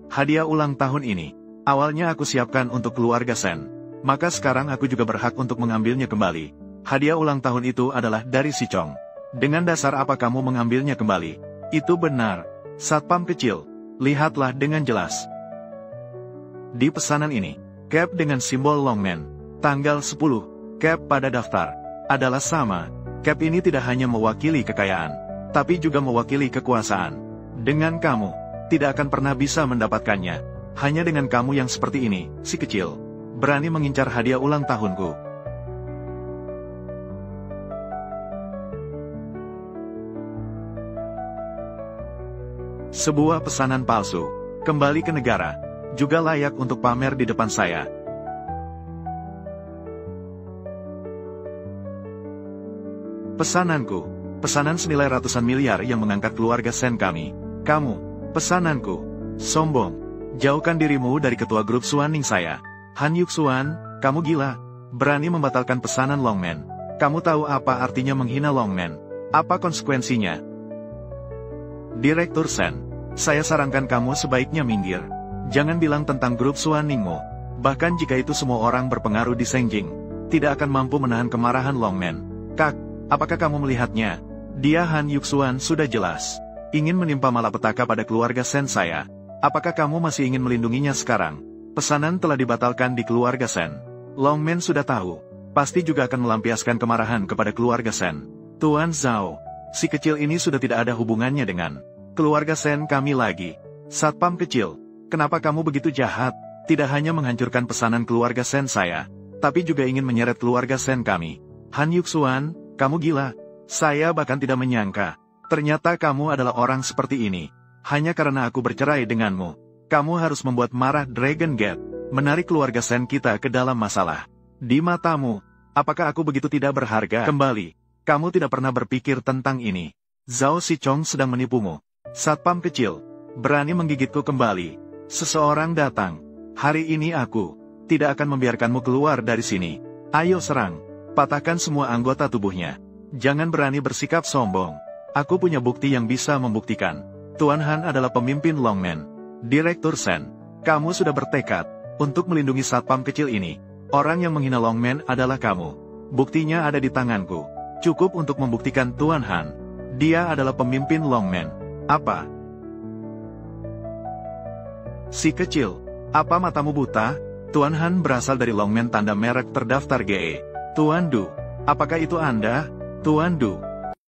hadiah ulang tahun ini, awalnya aku siapkan untuk keluarga Sen. Maka sekarang aku juga berhak untuk mengambilnya kembali. Hadiah ulang tahun itu adalah dari Sichong. Dengan dasar apa kamu mengambilnya kembali? Itu benar. Satpam kecil, lihatlah dengan jelas. Di pesanan ini, cap dengan simbol Longman, tanggal 10, cap pada daftar, adalah sama. Cap ini tidak hanya mewakili kekayaan, tapi juga mewakili kekuasaan. Dengan kamu, tidak akan pernah bisa mendapatkannya. Hanya dengan kamu yang seperti ini, si kecil, berani mengincar hadiah ulang tahunku. Sebuah pesanan palsu, kembali ke negara, juga layak untuk pamer di depan saya. Pesananku, pesanan senilai ratusan miliar yang mengangkat keluarga Sen kami. Kamu, pesananku, sombong, jauhkan dirimu dari ketua grup Suaning saya. Han Yuxuan, kamu gila, berani membatalkan pesanan Longman. Kamu tahu apa artinya menghina Longman? Apa konsekuensinya? Direktur Sen, saya sarankan kamu sebaiknya minggir. Jangan bilang tentang grup Suaningmu. Bahkan jika itu semua orang berpengaruh di Sengjing, tidak akan mampu menahan kemarahan Longman. Kak, apakah kamu melihatnya? Dia Han Yuxuan sudah jelas ingin menimpa malapetaka pada keluarga Sen saya. Apakah kamu masih ingin melindunginya sekarang? Pesanan telah dibatalkan di keluarga Sen. Longman sudah tahu, pasti juga akan melampiaskan kemarahan kepada keluarga Sen. Tuan Zhao, si kecil ini sudah tidak ada hubungannya dengan keluarga Sen kami lagi. Satpam kecil, kenapa kamu begitu jahat? Tidak hanya menghancurkan pesanan keluarga Sen saya, tapi juga ingin menyeret keluarga Sen kami. Han Yuxuan, kamu gila. Saya bahkan tidak menyangka. Ternyata kamu adalah orang seperti ini. Hanya karena aku bercerai denganmu, kamu harus membuat marah Dragon Gate, menarik keluarga Sen kita ke dalam masalah. Di matamu, apakah aku begitu tidak berharga? Kembali, kamu tidak pernah berpikir tentang ini. Zhao Sichong sedang menipumu. Satpam kecil, berani menggigitku kembali. Seseorang datang. Hari ini aku tidak akan membiarkanmu keluar dari sini. Ayo serang. Patahkan semua anggota tubuhnya. Jangan berani bersikap sombong. Aku punya bukti yang bisa membuktikan. Tuan Han adalah pemimpin Longman. Direktur Sen, kamu sudah bertekad untuk melindungi satpam kecil ini. Orang yang menghina Longman adalah kamu. Buktinya ada di tanganku. Cukup untuk membuktikan Tuan Han. Dia adalah pemimpin Longman. Apa? Si kecil, apa matamu buta? Tuan Han berasal dari Longman tanda merek terdaftar GE. Tuan Du, apakah itu Anda? Tuan Du,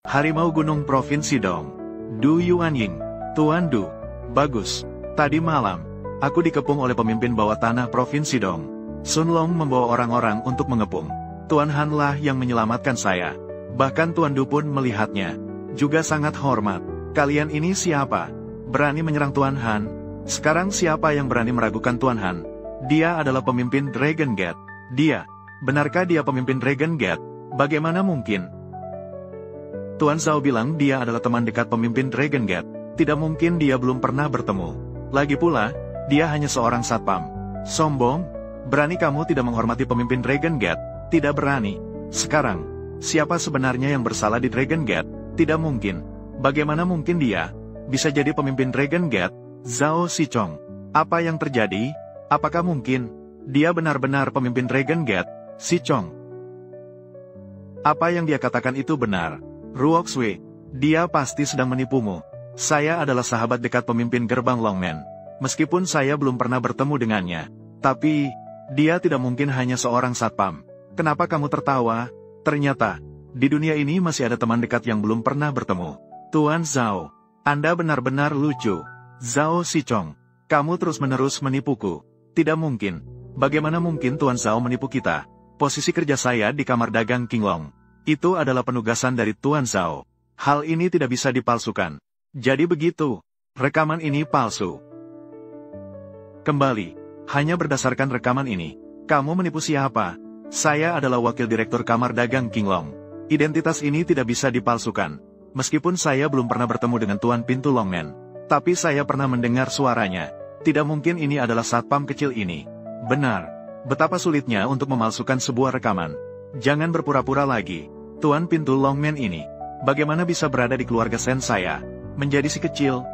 Harimau Gunung Provinsi Dong. Du Yuanying. Tuan Du, bagus. Tadi malam, aku dikepung oleh pemimpin bawah tanah Provinsi Dong. Sun Long membawa orang-orang untuk mengepung Tuan Han lah yang menyelamatkan saya. Bahkan Tuan Du pun melihatnya. Juga sangat hormat. Kalian ini siapa? Berani menyerang Tuan Han? Sekarang siapa yang berani meragukan Tuan Han? Dia adalah pemimpin Dragon Gate. Dia. Benarkah dia pemimpin Dragon Gate? Bagaimana mungkin? Tuan Zhao bilang dia adalah teman dekat pemimpin Dragon Gate. Tidak mungkin dia belum pernah bertemu. Lagi pula, dia hanya seorang satpam. Sombong? Berani kamu tidak menghormati pemimpin Dragon Gate? Tidak berani. Sekarang, siapa sebenarnya yang bersalah di Dragon Gate? Tidak mungkin. Bagaimana mungkin dia bisa jadi pemimpin Dragon Gate? Zhao Sichong. Apa yang terjadi? Apakah mungkin dia benar-benar pemimpin Dragon Gate? Sichong. Apa yang dia katakan itu benar. Ruoxue, dia pasti sedang menipumu. Saya adalah sahabat dekat pemimpin gerbang Longmen. Meskipun saya belum pernah bertemu dengannya. Tapi, dia tidak mungkin hanya seorang satpam. Kenapa kamu tertawa? Ternyata, di dunia ini masih ada teman dekat yang belum pernah bertemu. Tuan Zhao, Anda benar-benar lucu. Zhao Sichong, kamu terus-menerus menipuku. Tidak mungkin. Bagaimana mungkin Tuan Zhao menipu kita? Posisi kerja saya di kamar dagang Qinglong. Itu adalah penugasan dari Tuan Zhao. Hal ini tidak bisa dipalsukan. Jadi begitu, rekaman ini palsu. Kembali, hanya berdasarkan rekaman ini, kamu menipu siapa? Saya adalah wakil direktur kamar dagang Qinglong. Identitas ini tidak bisa dipalsukan. Meskipun saya belum pernah bertemu dengan Tuan Pintu Longmen, tapi saya pernah mendengar suaranya. Tidak mungkin ini adalah satpam kecil ini. Benar, betapa sulitnya untuk memalsukan sebuah rekaman. Jangan berpura-pura lagi. Tuan Pintu Longmen ini, bagaimana bisa berada di keluarga Sen saya? Menjadi si kecil.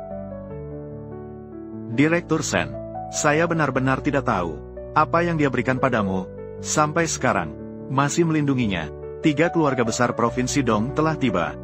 Direktur Sen, saya benar-benar tidak tahu apa yang dia berikan padamu. Sampai sekarang, masih melindunginya. 3 keluarga besar Provinsi Dong telah tiba.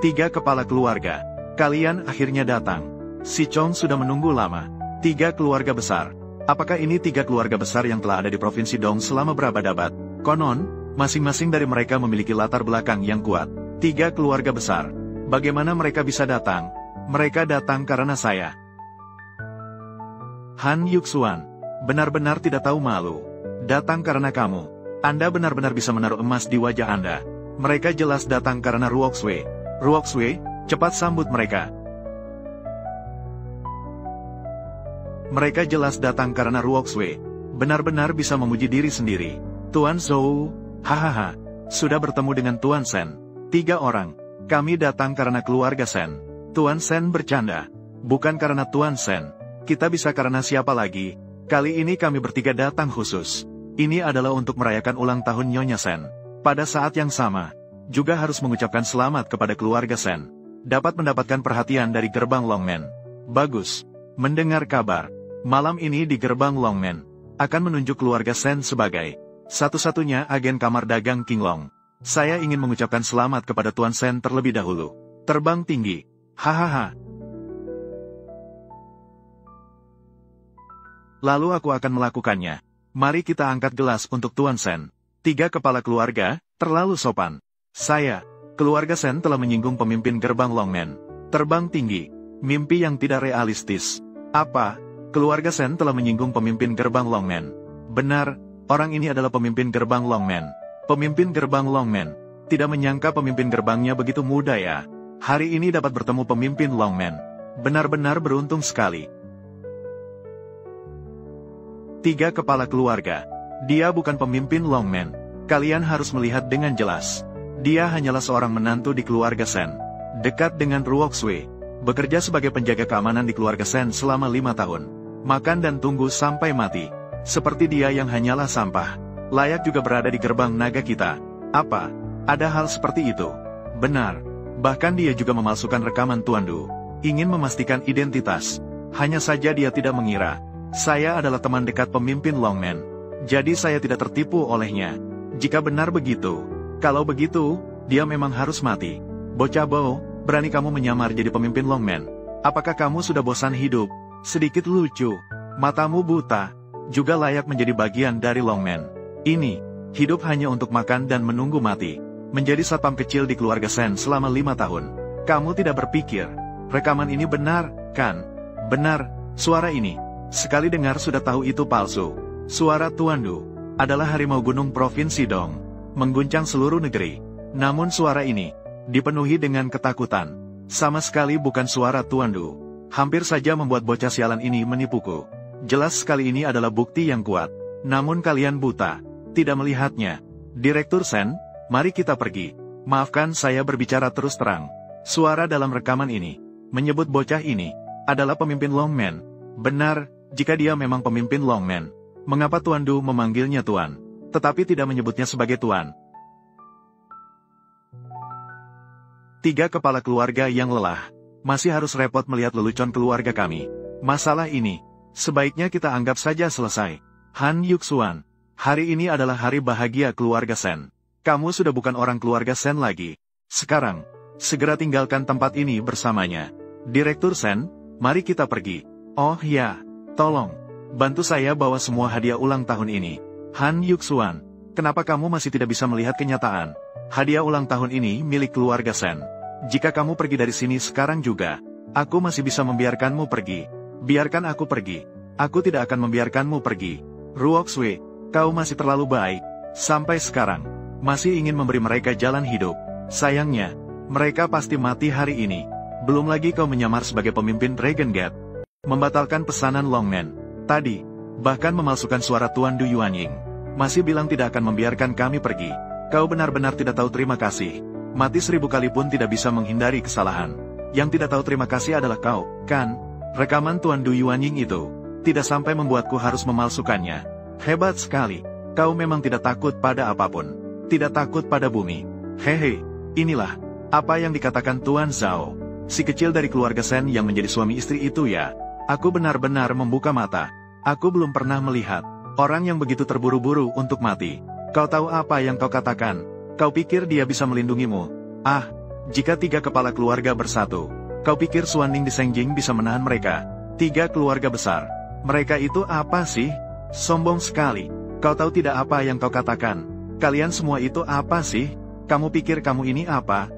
Tiga kepala keluarga, kalian akhirnya datang. Si Chong sudah menunggu lama. 3 keluarga besar. Apakah ini 3 keluarga besar yang telah ada di Provinsi Dong selama berabad-abad? Konon, masing-masing dari mereka memiliki latar belakang yang kuat. 3 keluarga besar. Bagaimana mereka bisa datang? Mereka datang karena saya. Han Yuxuan, benar-benar tidak tahu malu. Datang karena kamu. Anda benar-benar bisa menaruh emas di wajah Anda. Mereka jelas datang karena Ruoxue. Ruoxue, cepat sambut mereka. Mereka jelas datang karena Ruoxue. Benar-benar bisa memuji diri sendiri. Tuan Zhou, hahaha, sudah bertemu dengan Tuan Sen. 3 orang. Kami datang karena keluarga Sen. Tuan Sen bercanda. Bukan karena Tuan Sen. Kita bisa karena siapa lagi? Kali ini kami bertiga datang khusus. Ini adalah untuk merayakan ulang tahun Nyonya Sen. Pada saat yang sama, juga harus mengucapkan selamat kepada keluarga Sen. Dapat mendapatkan perhatian dari gerbang Longmen. Bagus. Mendengar kabar, malam ini di gerbang Longmen akan menunjuk keluarga Sen sebagai satu-satunya agen kamar dagang Qinglong. Saya ingin mengucapkan selamat kepada Tuan Sen terlebih dahulu. Terbang tinggi. Hahaha. Lalu aku akan melakukannya. Mari kita angkat gelas untuk Tuan Sen. 3 kepala keluarga, terlalu sopan. Saya, keluarga Sen telah menyinggung pemimpin gerbang Longmen. Terbang tinggi. Mimpi yang tidak realistis. Apa? Keluarga Sen telah menyinggung pemimpin gerbang Longmen. Benar, orang ini adalah pemimpin gerbang Longmen. Pemimpin gerbang Longmen. Tidak menyangka pemimpin gerbangnya begitu muda ya. Hari ini dapat bertemu pemimpin Longmen. Benar-benar beruntung sekali. 3 kepala keluarga. Dia bukan pemimpin Longmen. Kalian harus melihat dengan jelas. Dia hanyalah seorang menantu di keluarga Sen. Dekat dengan Ruoxue. Bekerja sebagai penjaga keamanan di keluarga Sen selama 5 tahun. Makan dan tunggu sampai mati. Seperti dia yang hanyalah sampah. Layak juga berada di gerbang naga kita. Apa? Ada hal seperti itu? Benar. Bahkan dia juga memalsukan rekaman Tuan Du. Ingin memastikan identitas. Hanya saja dia tidak mengira. Saya adalah teman dekat pemimpin Longmen. Jadi saya tidak tertipu olehnya. Jika benar begitu. Kalau begitu, dia memang harus mati. Bocah Bo, berani kamu menyamar jadi pemimpin Longmen? Apakah kamu sudah bosan hidup? Sedikit lucu. Matamu buta. Juga layak menjadi bagian dari Longmen. Ini, hidup hanya untuk makan dan menunggu mati. Menjadi satpam kecil di keluarga Sen selama 5 tahun. Kamu tidak berpikir, rekaman ini benar, kan? Benar, suara ini. Sekali dengar sudah tahu itu palsu. Suara Tuan Du adalah harimau gunung Provinsi Dong, mengguncang seluruh negeri. Namun suara ini dipenuhi dengan ketakutan. Sama sekali bukan suara Tuan Du. Hampir saja membuat bocah sialan ini menipuku. Jelas sekali ini adalah bukti yang kuat. Namun kalian buta, tidak melihatnya. Direktur Sen, mari kita pergi. Maafkan saya berbicara terus terang. Suara dalam rekaman ini menyebut bocah ini adalah pemimpin Longmen. Benar, jika dia memang pemimpin Longmen, mengapa Tuan Du memanggilnya Tuan, tetapi tidak menyebutnya sebagai Tuan? 3 kepala keluarga yang lelah, masih harus repot melihat lelucon keluarga kami. Masalah ini, sebaiknya kita anggap saja selesai. Han Yuxuan, hari ini adalah hari bahagia keluarga Sen. Kamu sudah bukan orang keluarga Sen lagi. Sekarang, segera tinggalkan tempat ini bersamanya. Direktur Sen, mari kita pergi. Oh ya, tolong, bantu saya bawa semua hadiah ulang tahun ini. Han Yuxuan, kenapa kamu masih tidak bisa melihat kenyataan? Hadiah ulang tahun ini milik keluarga Sen. Jika kamu pergi dari sini sekarang juga, aku masih bisa membiarkanmu pergi. Biarkan aku pergi. Aku tidak akan membiarkanmu pergi. Ruoxue, kau masih terlalu baik. Sampai sekarang, masih ingin memberi mereka jalan hidup. Sayangnya, mereka pasti mati hari ini. Belum lagi kau menyamar sebagai pemimpin Dragon Gate, membatalkan pesanan Longmen tadi, bahkan memalsukan suara Tuan Du Yuanying. Masih bilang tidak akan membiarkan kami pergi. Kau benar-benar tidak tahu terima kasih. Mati 1000 kali pun tidak bisa menghindari kesalahan. Yang tidak tahu terima kasih adalah kau, kan? Rekaman Tuan Du Yuanying itu tidak sampai membuatku harus memalsukannya. Hebat sekali. Kau memang tidak takut pada apapun. Tidak takut pada bumi. Hehe, inilah apa yang dikatakan Tuan Zhao. Si kecil dari keluarga Sen yang menjadi suami istri itu ya. Aku benar-benar membuka mata. Aku belum pernah melihat orang yang begitu terburu-buru untuk mati. Kau tahu apa yang kau katakan? Kau pikir dia bisa melindungimu? Ah, jika 3 kepala keluarga bersatu, kau pikir Suaning di Sengjing bisa menahan mereka? 3 keluarga besar. Mereka itu apa sih? Sombong sekali. Kau tahu tidak apa yang kau katakan? Kalian semua itu apa sih? Kamu pikir kamu ini apa?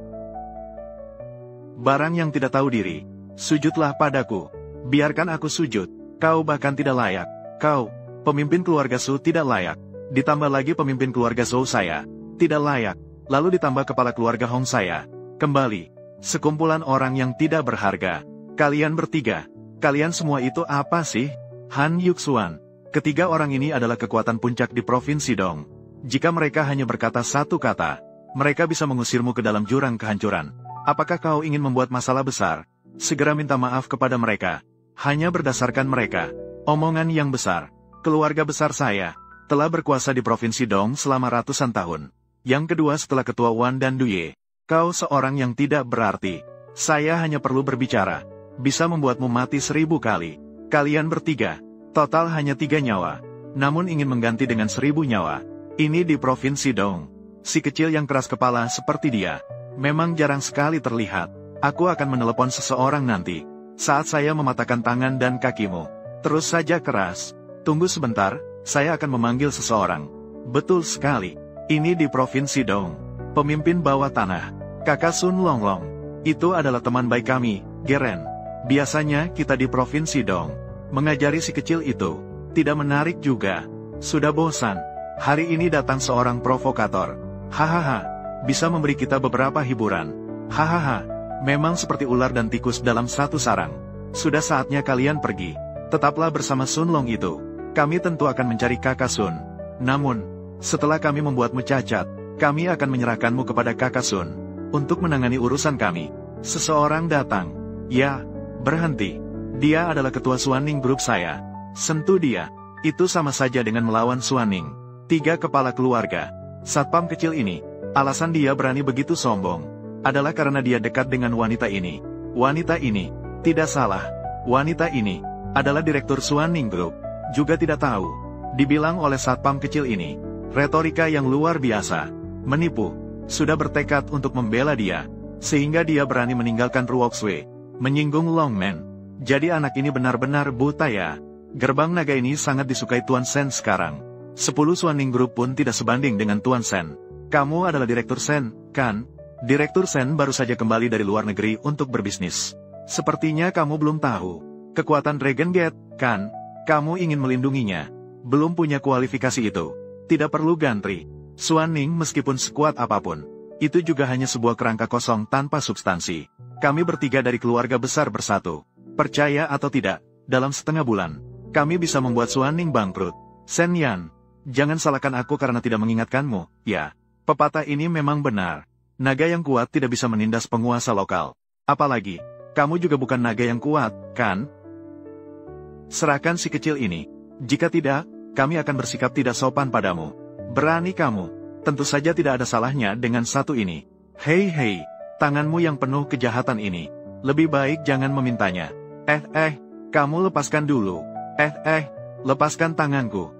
Barang yang tidak tahu diri. Sujudlah padaku. Biarkan aku sujud. Kau bahkan tidak layak. Kau, pemimpin keluarga Su tidak layak. Ditambah lagi pemimpin keluarga Zhou saya tidak layak. Lalu ditambah kepala keluarga Hong saya. Kembali. Sekumpulan orang yang tidak berharga. Kalian bertiga. Kalian semua itu apa sih? Han Yuxuan. Ketiga orang ini adalah kekuatan puncak di Provinsi Dong. Jika mereka hanya berkata satu kata, mereka bisa mengusirmu ke dalam jurang kehancuran. Apakah kau ingin membuat masalah besar? Segera minta maaf kepada mereka. Hanya berdasarkan mereka. Omongan yang besar. Keluarga besar saya telah berkuasa di Provinsi Dong selama ratusan tahun. Yang kedua setelah ketua Wan dan Duye. Kau seorang yang tidak berarti. Saya hanya perlu berbicara. Bisa membuatmu mati 1000 kali. Kalian bertiga. Total hanya 3 nyawa. Namun ingin mengganti dengan 1000 nyawa. Ini di Provinsi Dong. Si kecil yang keras kepala seperti dia memang jarang sekali terlihat. Aku akan menelepon seseorang nanti. Saat saya mematahkan tangan dan kakimu. Terus saja keras. Tunggu sebentar, saya akan memanggil seseorang. Betul sekali. Ini di Provinsi Dong. Pemimpin bawah tanah. Kakak Sun Longlong. Itu adalah teman baik kami, Geren. Biasanya kita di Provinsi Dong mengajari si kecil itu. Tidak menarik juga. Sudah bosan. Hari ini datang seorang provokator. Hahaha. Bisa memberi kita beberapa hiburan. Hahaha. Memang seperti ular dan tikus dalam satu sarang. Sudah saatnya kalian pergi. Tetaplah bersama Sun Long itu. Kami tentu akan mencari kakak Sun. Namun, setelah kami membuatmu cacat, kami akan menyerahkanmu kepada kakak Sun untuk menangani urusan kami. Seseorang datang. Ya, berhenti. Dia adalah ketua Suaning grup saya. Sentuh dia. Itu sama saja dengan melawan Suaning. 3 kepala keluarga. Satpam kecil ini, alasan dia berani begitu sombong adalah karena dia dekat dengan wanita ini. Wanita ini tidak salah. Wanita ini adalah direktur Suaning Group. Juga tidak tahu. Dibilang oleh satpam kecil ini, retorika yang luar biasa. Menipu. Sudah bertekad untuk membela dia. Sehingga dia berani meninggalkan Ruoxue. Menyinggung Longmen. Jadi anak ini benar-benar buta ya. Gerbang naga ini sangat disukai Tuan Sen sekarang. 10 Suaning Group pun tidak sebanding dengan Tuan Sen. Kamu adalah Direktur Sen, kan? Direktur Sen baru saja kembali dari luar negeri untuk berbisnis. Sepertinya kamu belum tahu. Kekuatan Dragon Gate, kan? Kamu ingin melindunginya. Belum punya kualifikasi itu. Tidak perlu gantri. Suaning meskipun sekuat apapun, itu juga hanya sebuah kerangka kosong tanpa substansi. Kami bertiga dari keluarga besar bersatu. Percaya atau tidak, dalam setengah bulan, kami bisa membuat Suaning bangkrut. Shen Yan, jangan salahkan aku karena tidak mengingatkanmu, ya. Pepatah ini memang benar. Naga yang kuat tidak bisa menindas penguasa lokal. Apalagi, kamu juga bukan naga yang kuat, kan? Serahkan si kecil ini. Jika tidak, kami akan bersikap tidak sopan padamu. Berani kamu. Tentu saja tidak ada salahnya dengan satu ini. Hei, tanganmu yang penuh kejahatan ini. Lebih baik jangan memintanya. Kamu lepaskan dulu. Lepaskan tanganku.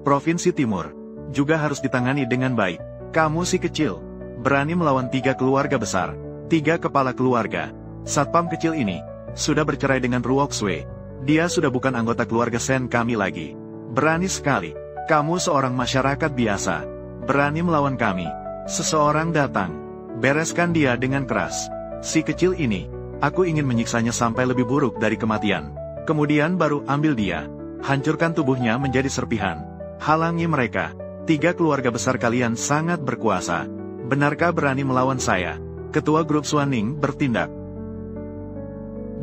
Provinsi Timur juga harus ditangani dengan baik. Kamu si kecil, berani melawan 3 keluarga besar, 3 kepala keluarga. Satpam kecil ini sudah bercerai dengan Ruoxue. Dia sudah bukan anggota keluarga Shen kami lagi. Berani sekali. Kamu seorang masyarakat biasa. Berani melawan kami. Seseorang datang. Bereskan dia dengan keras. Si kecil ini, aku ingin menyiksanya sampai lebih buruk dari kematian. Kemudian baru ambil dia. Hancurkan tubuhnya menjadi serpihan. Halangi mereka. 3 keluarga besar kalian sangat berkuasa. Benarkah berani melawan saya? Ketua grup Suaning bertindak.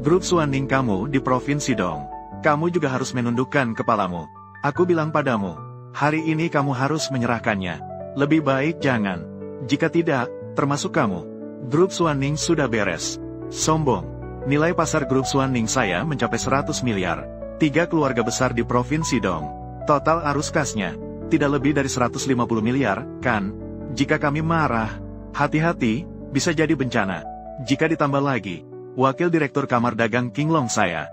Grup Suaning kamu di Provinsi Dong. Kamu juga harus menundukkan kepalamu. Aku bilang padamu, hari ini kamu harus menyerahkannya. Lebih baik jangan. Jika tidak, termasuk kamu. Grup Suaning sudah beres. Sombong. Nilai pasar grup Suaning saya mencapai 100 miliar. 3 keluarga besar di Provinsi Dong. Total arus kasnya tidak lebih dari 150 miliar, kan? Jika kami marah, hati-hati, bisa jadi bencana. Jika ditambah lagi, Wakil Direktur Kamar Dagang Qinglong saya.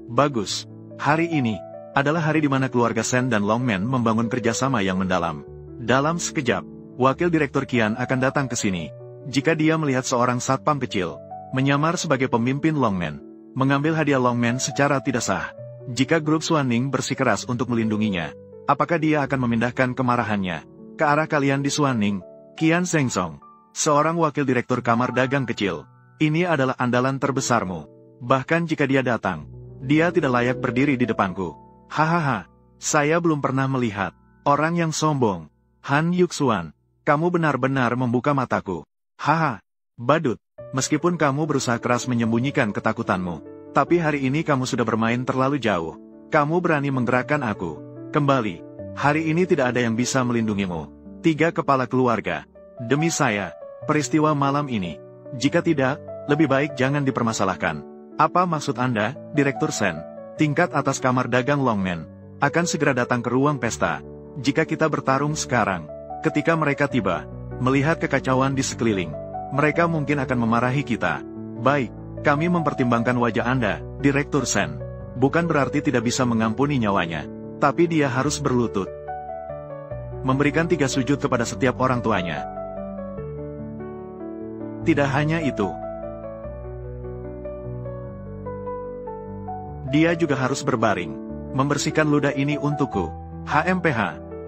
Bagus. Hari ini adalah hari di mana keluarga Shen dan Longmen membangun kerjasama yang mendalam. Dalam sekejap, Wakil Direktur Qian akan datang ke sini. Jika dia melihat seorang satpam kecil menyamar sebagai pemimpin Longmen, mengambil hadiah Longmen secara tidak sah. Jika grup Suaning bersikeras untuk melindunginya, apakah dia akan memindahkan kemarahannya ke arah kalian di Suaning? Qian Shengsong, seorang wakil direktur kamar dagang kecil. Ini adalah andalan terbesarmu. Bahkan jika dia datang, dia tidak layak berdiri di depanku. Hahaha, saya belum pernah melihat orang yang sombong. Han Yuxuan, kamu benar-benar membuka mataku. Haha, badut, meskipun kamu berusaha keras menyembunyikan ketakutanmu, tapi hari ini kamu sudah bermain terlalu jauh. Kamu berani menggerakkan aku. Kembali, hari ini tidak ada yang bisa melindungimu. 3 kepala keluarga. Demi saya, peristiwa malam ini. Jika tidak, lebih baik jangan dipermasalahkan. Apa maksud Anda, Direktur Shen? Tingkat atas kamar dagang Longmen akan segera datang ke ruang pesta. Jika kita bertarung sekarang, ketika mereka tiba, melihat kekacauan di sekeliling, mereka mungkin akan memarahi kita. Baik, kami mempertimbangkan wajah Anda, Direktur Shen. Bukan berarti tidak bisa mengampuni nyawanya, tapi dia harus berlutut. Memberikan 3 sujud kepada setiap orang tuanya. Tidak hanya itu, dia juga harus berbaring, membersihkan ludah ini untukku. HMPH,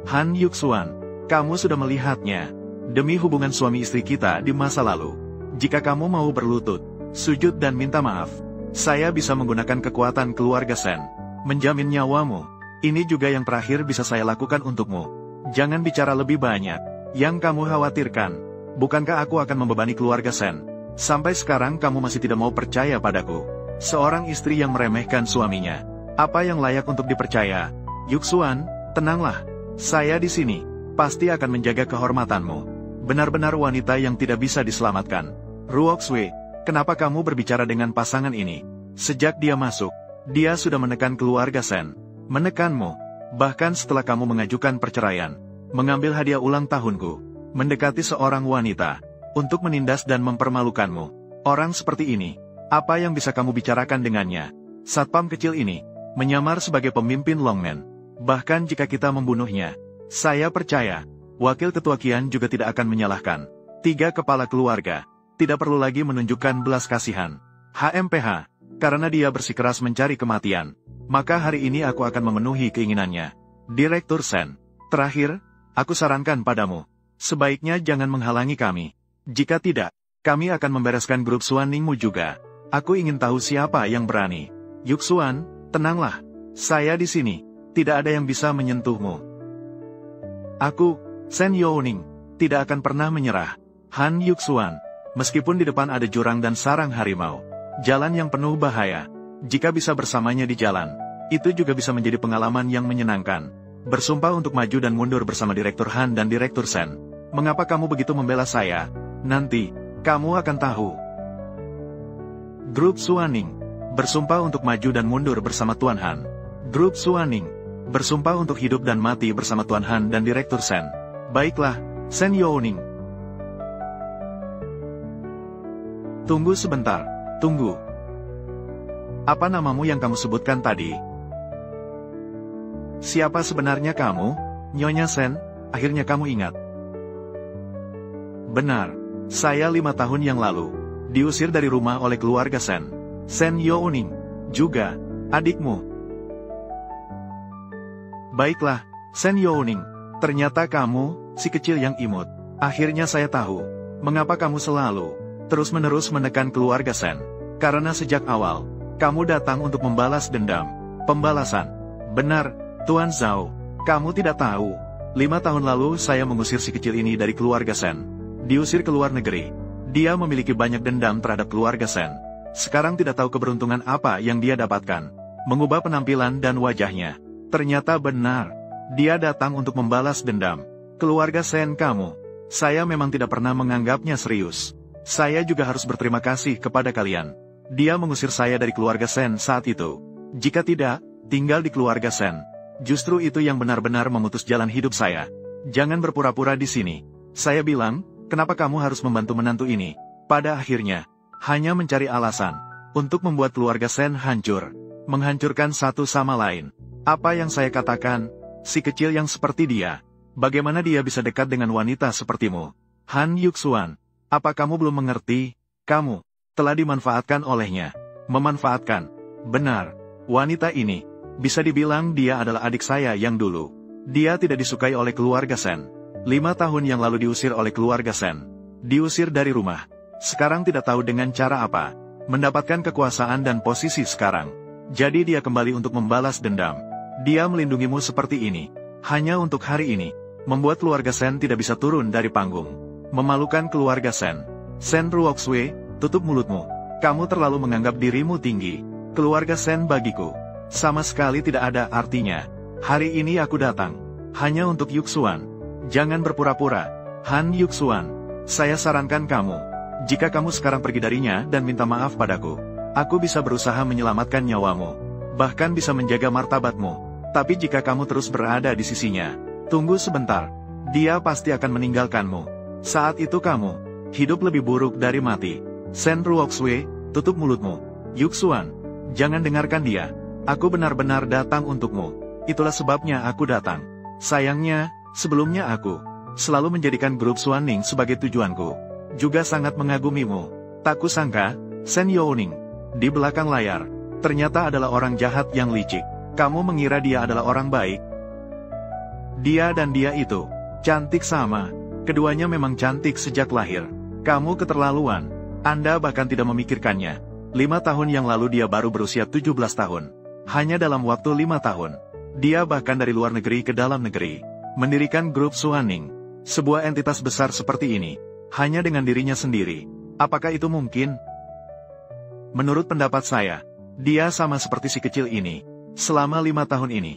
Han Yuxuan, kamu sudah melihatnya. Demi hubungan suami istri kita di masa lalu, jika kamu mau berlutut, sujud dan minta maaf, saya bisa menggunakan kekuatan keluarga Shen, menjamin nyawamu. Ini juga yang terakhir bisa saya lakukan untukmu. Jangan bicara lebih banyak. Yang kamu khawatirkan, bukankah aku akan membebani keluarga Shen? Sampai sekarang kamu masih tidak mau percaya padaku. Seorang istri yang meremehkan suaminya. Apa yang layak untuk dipercaya? Yuxuan, tenanglah. Saya di sini. Pasti akan menjaga kehormatanmu. Benar-benar wanita yang tidak bisa diselamatkan. Ruoxue, kenapa kamu berbicara dengan pasangan ini? Sejak dia masuk, dia sudah menekan keluarga Shen. Menekanmu. Bahkan setelah kamu mengajukan perceraian. Mengambil hadiah ulang tahunku. Mendekati seorang wanita, untuk menindas dan mempermalukanmu. Orang seperti ini, apa yang bisa kamu bicarakan dengannya? Satpam kecil ini, menyamar sebagai pemimpin Longmen. Bahkan jika kita membunuhnya, saya percaya, Wakil Ketua Qian juga tidak akan menyalahkan. 3 kepala keluarga, tidak perlu lagi menunjukkan belas kasihan. HMPH, karena dia bersikeras mencari kematian, maka hari ini aku akan memenuhi keinginannya. Direktur Shen, terakhir, aku sarankan padamu, sebaiknya jangan menghalangi kami. Jika tidak, kami akan membereskan grup Suaningmu juga. Aku ingin tahu siapa yang berani. Yuxuan, tenanglah. Saya di sini. Tidak ada yang bisa menyentuhmu. Aku, Shen Youning, tidak akan pernah menyerah. Han Yuxuan, meskipun di depan ada jurang dan sarang harimau, jalan yang penuh bahaya, jika bisa bersamanya di jalan, itu juga bisa menjadi pengalaman yang menyenangkan. Bersumpah untuk maju dan mundur bersama Direktur Han dan Direktur Shen. Mengapa kamu begitu membela saya? Nanti, kamu akan tahu. Grup Suaning, bersumpah untuk maju dan mundur bersama Tuan Han. Grup Suaning, bersumpah untuk hidup dan mati bersama Tuan Han dan Direktur Shen. Baiklah, Shen Youning. Tunggu sebentar, tunggu. Apa namamu yang kamu sebutkan tadi? Siapa sebenarnya kamu? Nyonya Shen, akhirnya kamu ingat. Benar, saya 5 tahun yang lalu, diusir dari rumah oleh keluarga Shen. Shen Youning, juga, adikmu. Baiklah, Shen Youning, ternyata kamu, si kecil yang imut. Akhirnya saya tahu, mengapa kamu selalu terus-menerus menekan keluarga Shen. Karena sejak awal, kamu datang untuk membalas dendam. Pembalasan. Benar, Tuan Zhao, kamu tidak tahu. 5 tahun lalu saya mengusir si kecil ini dari keluarga Shen. Diusir ke luar negeri. Dia memiliki banyak dendam terhadap keluarga Shen. Sekarang tidak tahu keberuntungan apa yang dia dapatkan. Mengubah penampilan dan wajahnya. Ternyata benar, dia datang untuk membalas dendam. Keluarga Shen kamu, saya memang tidak pernah menganggapnya serius. Saya juga harus berterima kasih kepada kalian. Dia mengusir saya dari keluarga Shen saat itu. Jika tidak, tinggal di keluarga Shen. Justru itu yang benar-benar memutus jalan hidup saya. Jangan berpura-pura di sini. Saya bilang, kenapa kamu harus membantu menantu ini? Pada akhirnya, hanya mencari alasan untuk membuat keluarga Shen hancur. Menghancurkan satu sama lain. Apa yang saya katakan, si kecil yang seperti dia, bagaimana dia bisa dekat dengan wanita sepertimu? Han Yuxuan, apa kamu belum mengerti? Kamu telah dimanfaatkan olehnya. Memanfaatkan. Benar, wanita ini, bisa dibilang dia adalah adik saya yang dulu. Dia tidak disukai oleh keluarga Shen. 5 tahun yang lalu diusir oleh keluarga Shen. Diusir dari rumah. Sekarang tidak tahu dengan cara apa. Mendapatkan kekuasaan dan posisi sekarang. Jadi dia kembali untuk membalas dendam. Dia melindungimu seperti ini, hanya untuk hari ini, membuat keluarga Shen tidak bisa turun dari panggung. Memalukan keluarga Shen. Shen Ruoxue, tutup mulutmu. Kamu terlalu menganggap dirimu tinggi. Keluarga Shen bagiku sama sekali tidak ada artinya. Hari ini aku datang hanya untuk Yuxuan. Jangan berpura-pura, Han Yuxuan. Saya sarankan kamu, jika kamu sekarang pergi darinya dan minta maaf padaku, aku bisa berusaha menyelamatkan nyawamu. Bahkan bisa menjaga martabatmu. Tapi jika kamu terus berada di sisinya, tunggu sebentar, dia pasti akan meninggalkanmu. Saat itu kamu hidup lebih buruk dari mati. Shen Ruoxue, tutup mulutmu. Yuxuan, jangan dengarkan dia. Aku benar-benar datang untukmu. Itulah sebabnya aku datang. Sayangnya, sebelumnya aku selalu menjadikan grup Suaning sebagai tujuanku. Juga sangat mengagumimu. Tak kusangka, Shen Youning, di belakang layar, ternyata adalah orang jahat yang licik. Kamu mengira dia adalah orang baik? Dia dan dia itu cantik sama. Keduanya memang cantik sejak lahir. Kamu keterlaluan. Anda bahkan tidak memikirkannya. 5 tahun yang lalu dia baru berusia 17 tahun. Hanya dalam waktu 5 tahun, dia bahkan dari luar negeri ke dalam negeri, mendirikan grup Suaning. Sebuah entitas besar seperti ini, hanya dengan dirinya sendiri. Apakah itu mungkin? Menurut pendapat saya, dia sama seperti si kecil ini. Selama 5 tahun ini.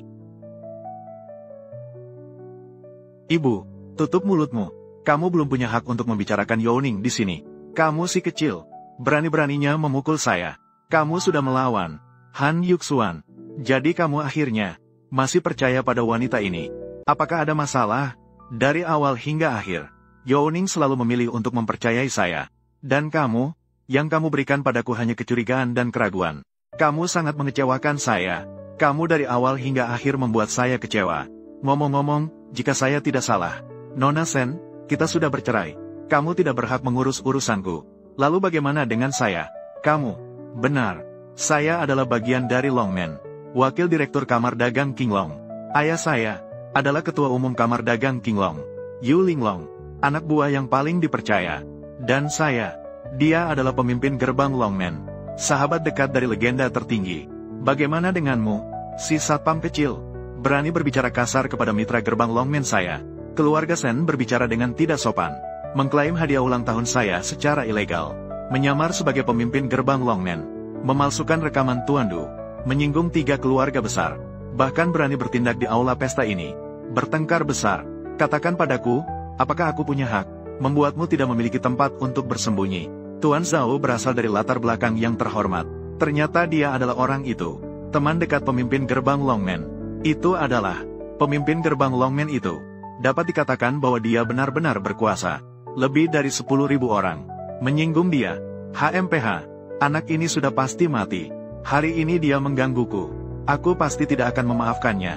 Ibu, tutup mulutmu. Kamu belum punya hak untuk membicarakan Youning di sini. Kamu si kecil, berani-beraninya memukul saya. Kamu sudah melawan Han Yuxuan. Jadi kamu akhirnya masih percaya pada wanita ini. Apakah ada masalah? Dari awal hingga akhir, Youning selalu memilih untuk mempercayai saya. Dan kamu, yang kamu berikan padaku hanya kecurigaan dan keraguan. Kamu sangat mengecewakan saya. Kamu dari awal hingga akhir membuat saya kecewa. Ngomong-ngomong, jika saya tidak salah, Nona Shen, kita sudah bercerai. Kamu tidak berhak mengurus urusanku. Lalu bagaimana dengan saya? Kamu, benar, saya adalah bagian dari Longmen, wakil direktur Kamar Dagang Qinglong. Ayah saya adalah ketua umum Kamar Dagang Qinglong, Yu Linglong, anak buah yang paling dipercaya. Dan saya, dia adalah pemimpin gerbang Longmen. sahabat dekat dari legenda tertinggi. Bagaimana denganmu, si satpam kecil? Berani berbicara kasar kepada mitra gerbang Longmen saya. Keluarga Sen berbicara dengan tidak sopan. Mengklaim hadiah ulang tahun saya secara ilegal. Menyamar sebagai pemimpin gerbang Longmen. Memalsukan rekaman Tuan Du. Menyinggung 3 keluarga besar. Bahkan berani bertindak di aula pesta ini. Bertengkar besar. Katakan padaku, apakah aku punya hak membuatmu tidak memiliki tempat untuk bersembunyi? Tuan Zhao berasal dari latar belakang yang terhormat. Ternyata dia adalah orang itu. Teman dekat pemimpin gerbang Longmen. Itu adalah pemimpin gerbang Longmen itu. Dapat dikatakan bahwa dia benar-benar berkuasa. Lebih dari 10.000 orang menyinggung dia. HMPH, anak ini sudah pasti mati. Hari ini dia menggangguku. Aku pasti tidak akan memaafkannya.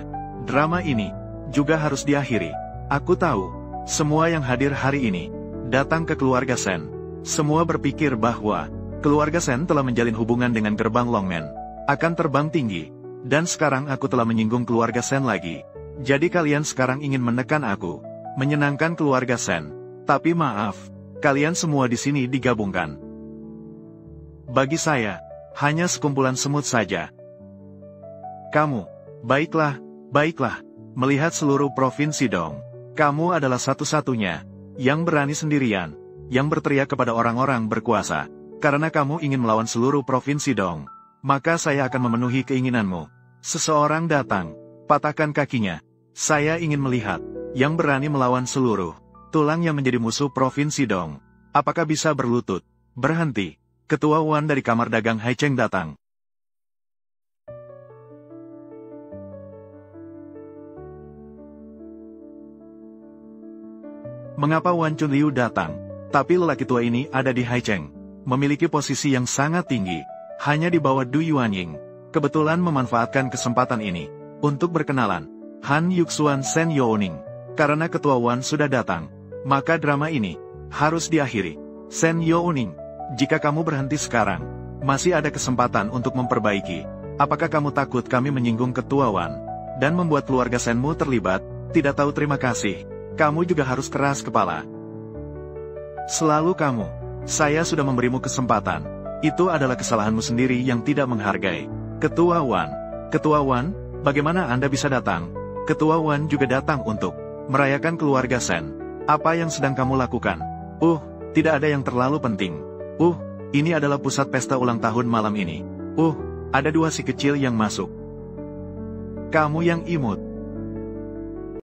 Drama ini juga harus diakhiri. Aku tahu, semua yang hadir hari ini datang ke keluarga Sen. Semua berpikir bahwa keluarga Sen telah menjalin hubungan dengan gerbang Longmen. Akan terbang tinggi. Dan sekarang aku telah menyinggung keluarga Sen lagi. Jadi kalian sekarang ingin menekan aku. Menyenangkan keluarga Sen. Tapi maaf, kalian semua di sini digabungkan. Bagi saya, hanya sekumpulan semut saja. Kamu, baiklah, baiklah. Melihat seluruh provinsi Dong, kamu adalah satu-satunya yang berani sendirian, yang berteriak kepada orang-orang berkuasa. Karena kamu ingin melawan seluruh provinsi Dong, maka saya akan memenuhi keinginanmu. Seseorang datang, patahkan kakinya. Saya ingin melihat yang berani melawan seluruh tulang yang menjadi musuh provinsi Dong. Apakah bisa berlutut? Berhenti. Ketua Wan dari kamar dagang Haicheng datang. Mengapa Wan Chunliu datang? Tapi lelaki tua ini ada di Haicheng. Memiliki posisi yang sangat tinggi. Hanya di bawah Du Yuanying. Kebetulan memanfaatkan kesempatan ini untuk berkenalan. Han Yuxuan Sen Youning. Karena ketua Wan sudah datang, maka drama ini harus diakhiri. Sen Youning, jika kamu berhenti sekarang, masih ada kesempatan untuk memperbaiki. Apakah kamu takut kami menyinggung ketua Wan dan membuat keluarga Senmu terlibat? Tidak tahu terima kasih. Kamu juga harus keras kepala. Selalu kamu. Saya sudah memberimu kesempatan. Itu adalah kesalahanmu sendiri yang tidak menghargai. Ketua Wan. Ketua Wan, bagaimana Anda bisa datang? Ketua Wan juga datang untuk merayakan keluarga Sen. Apa yang sedang kamu lakukan? Tidak ada yang terlalu penting. Ini adalah pusat pesta ulang tahun malam ini. Ada 2 si kecil yang masuk. Kamu yang imut.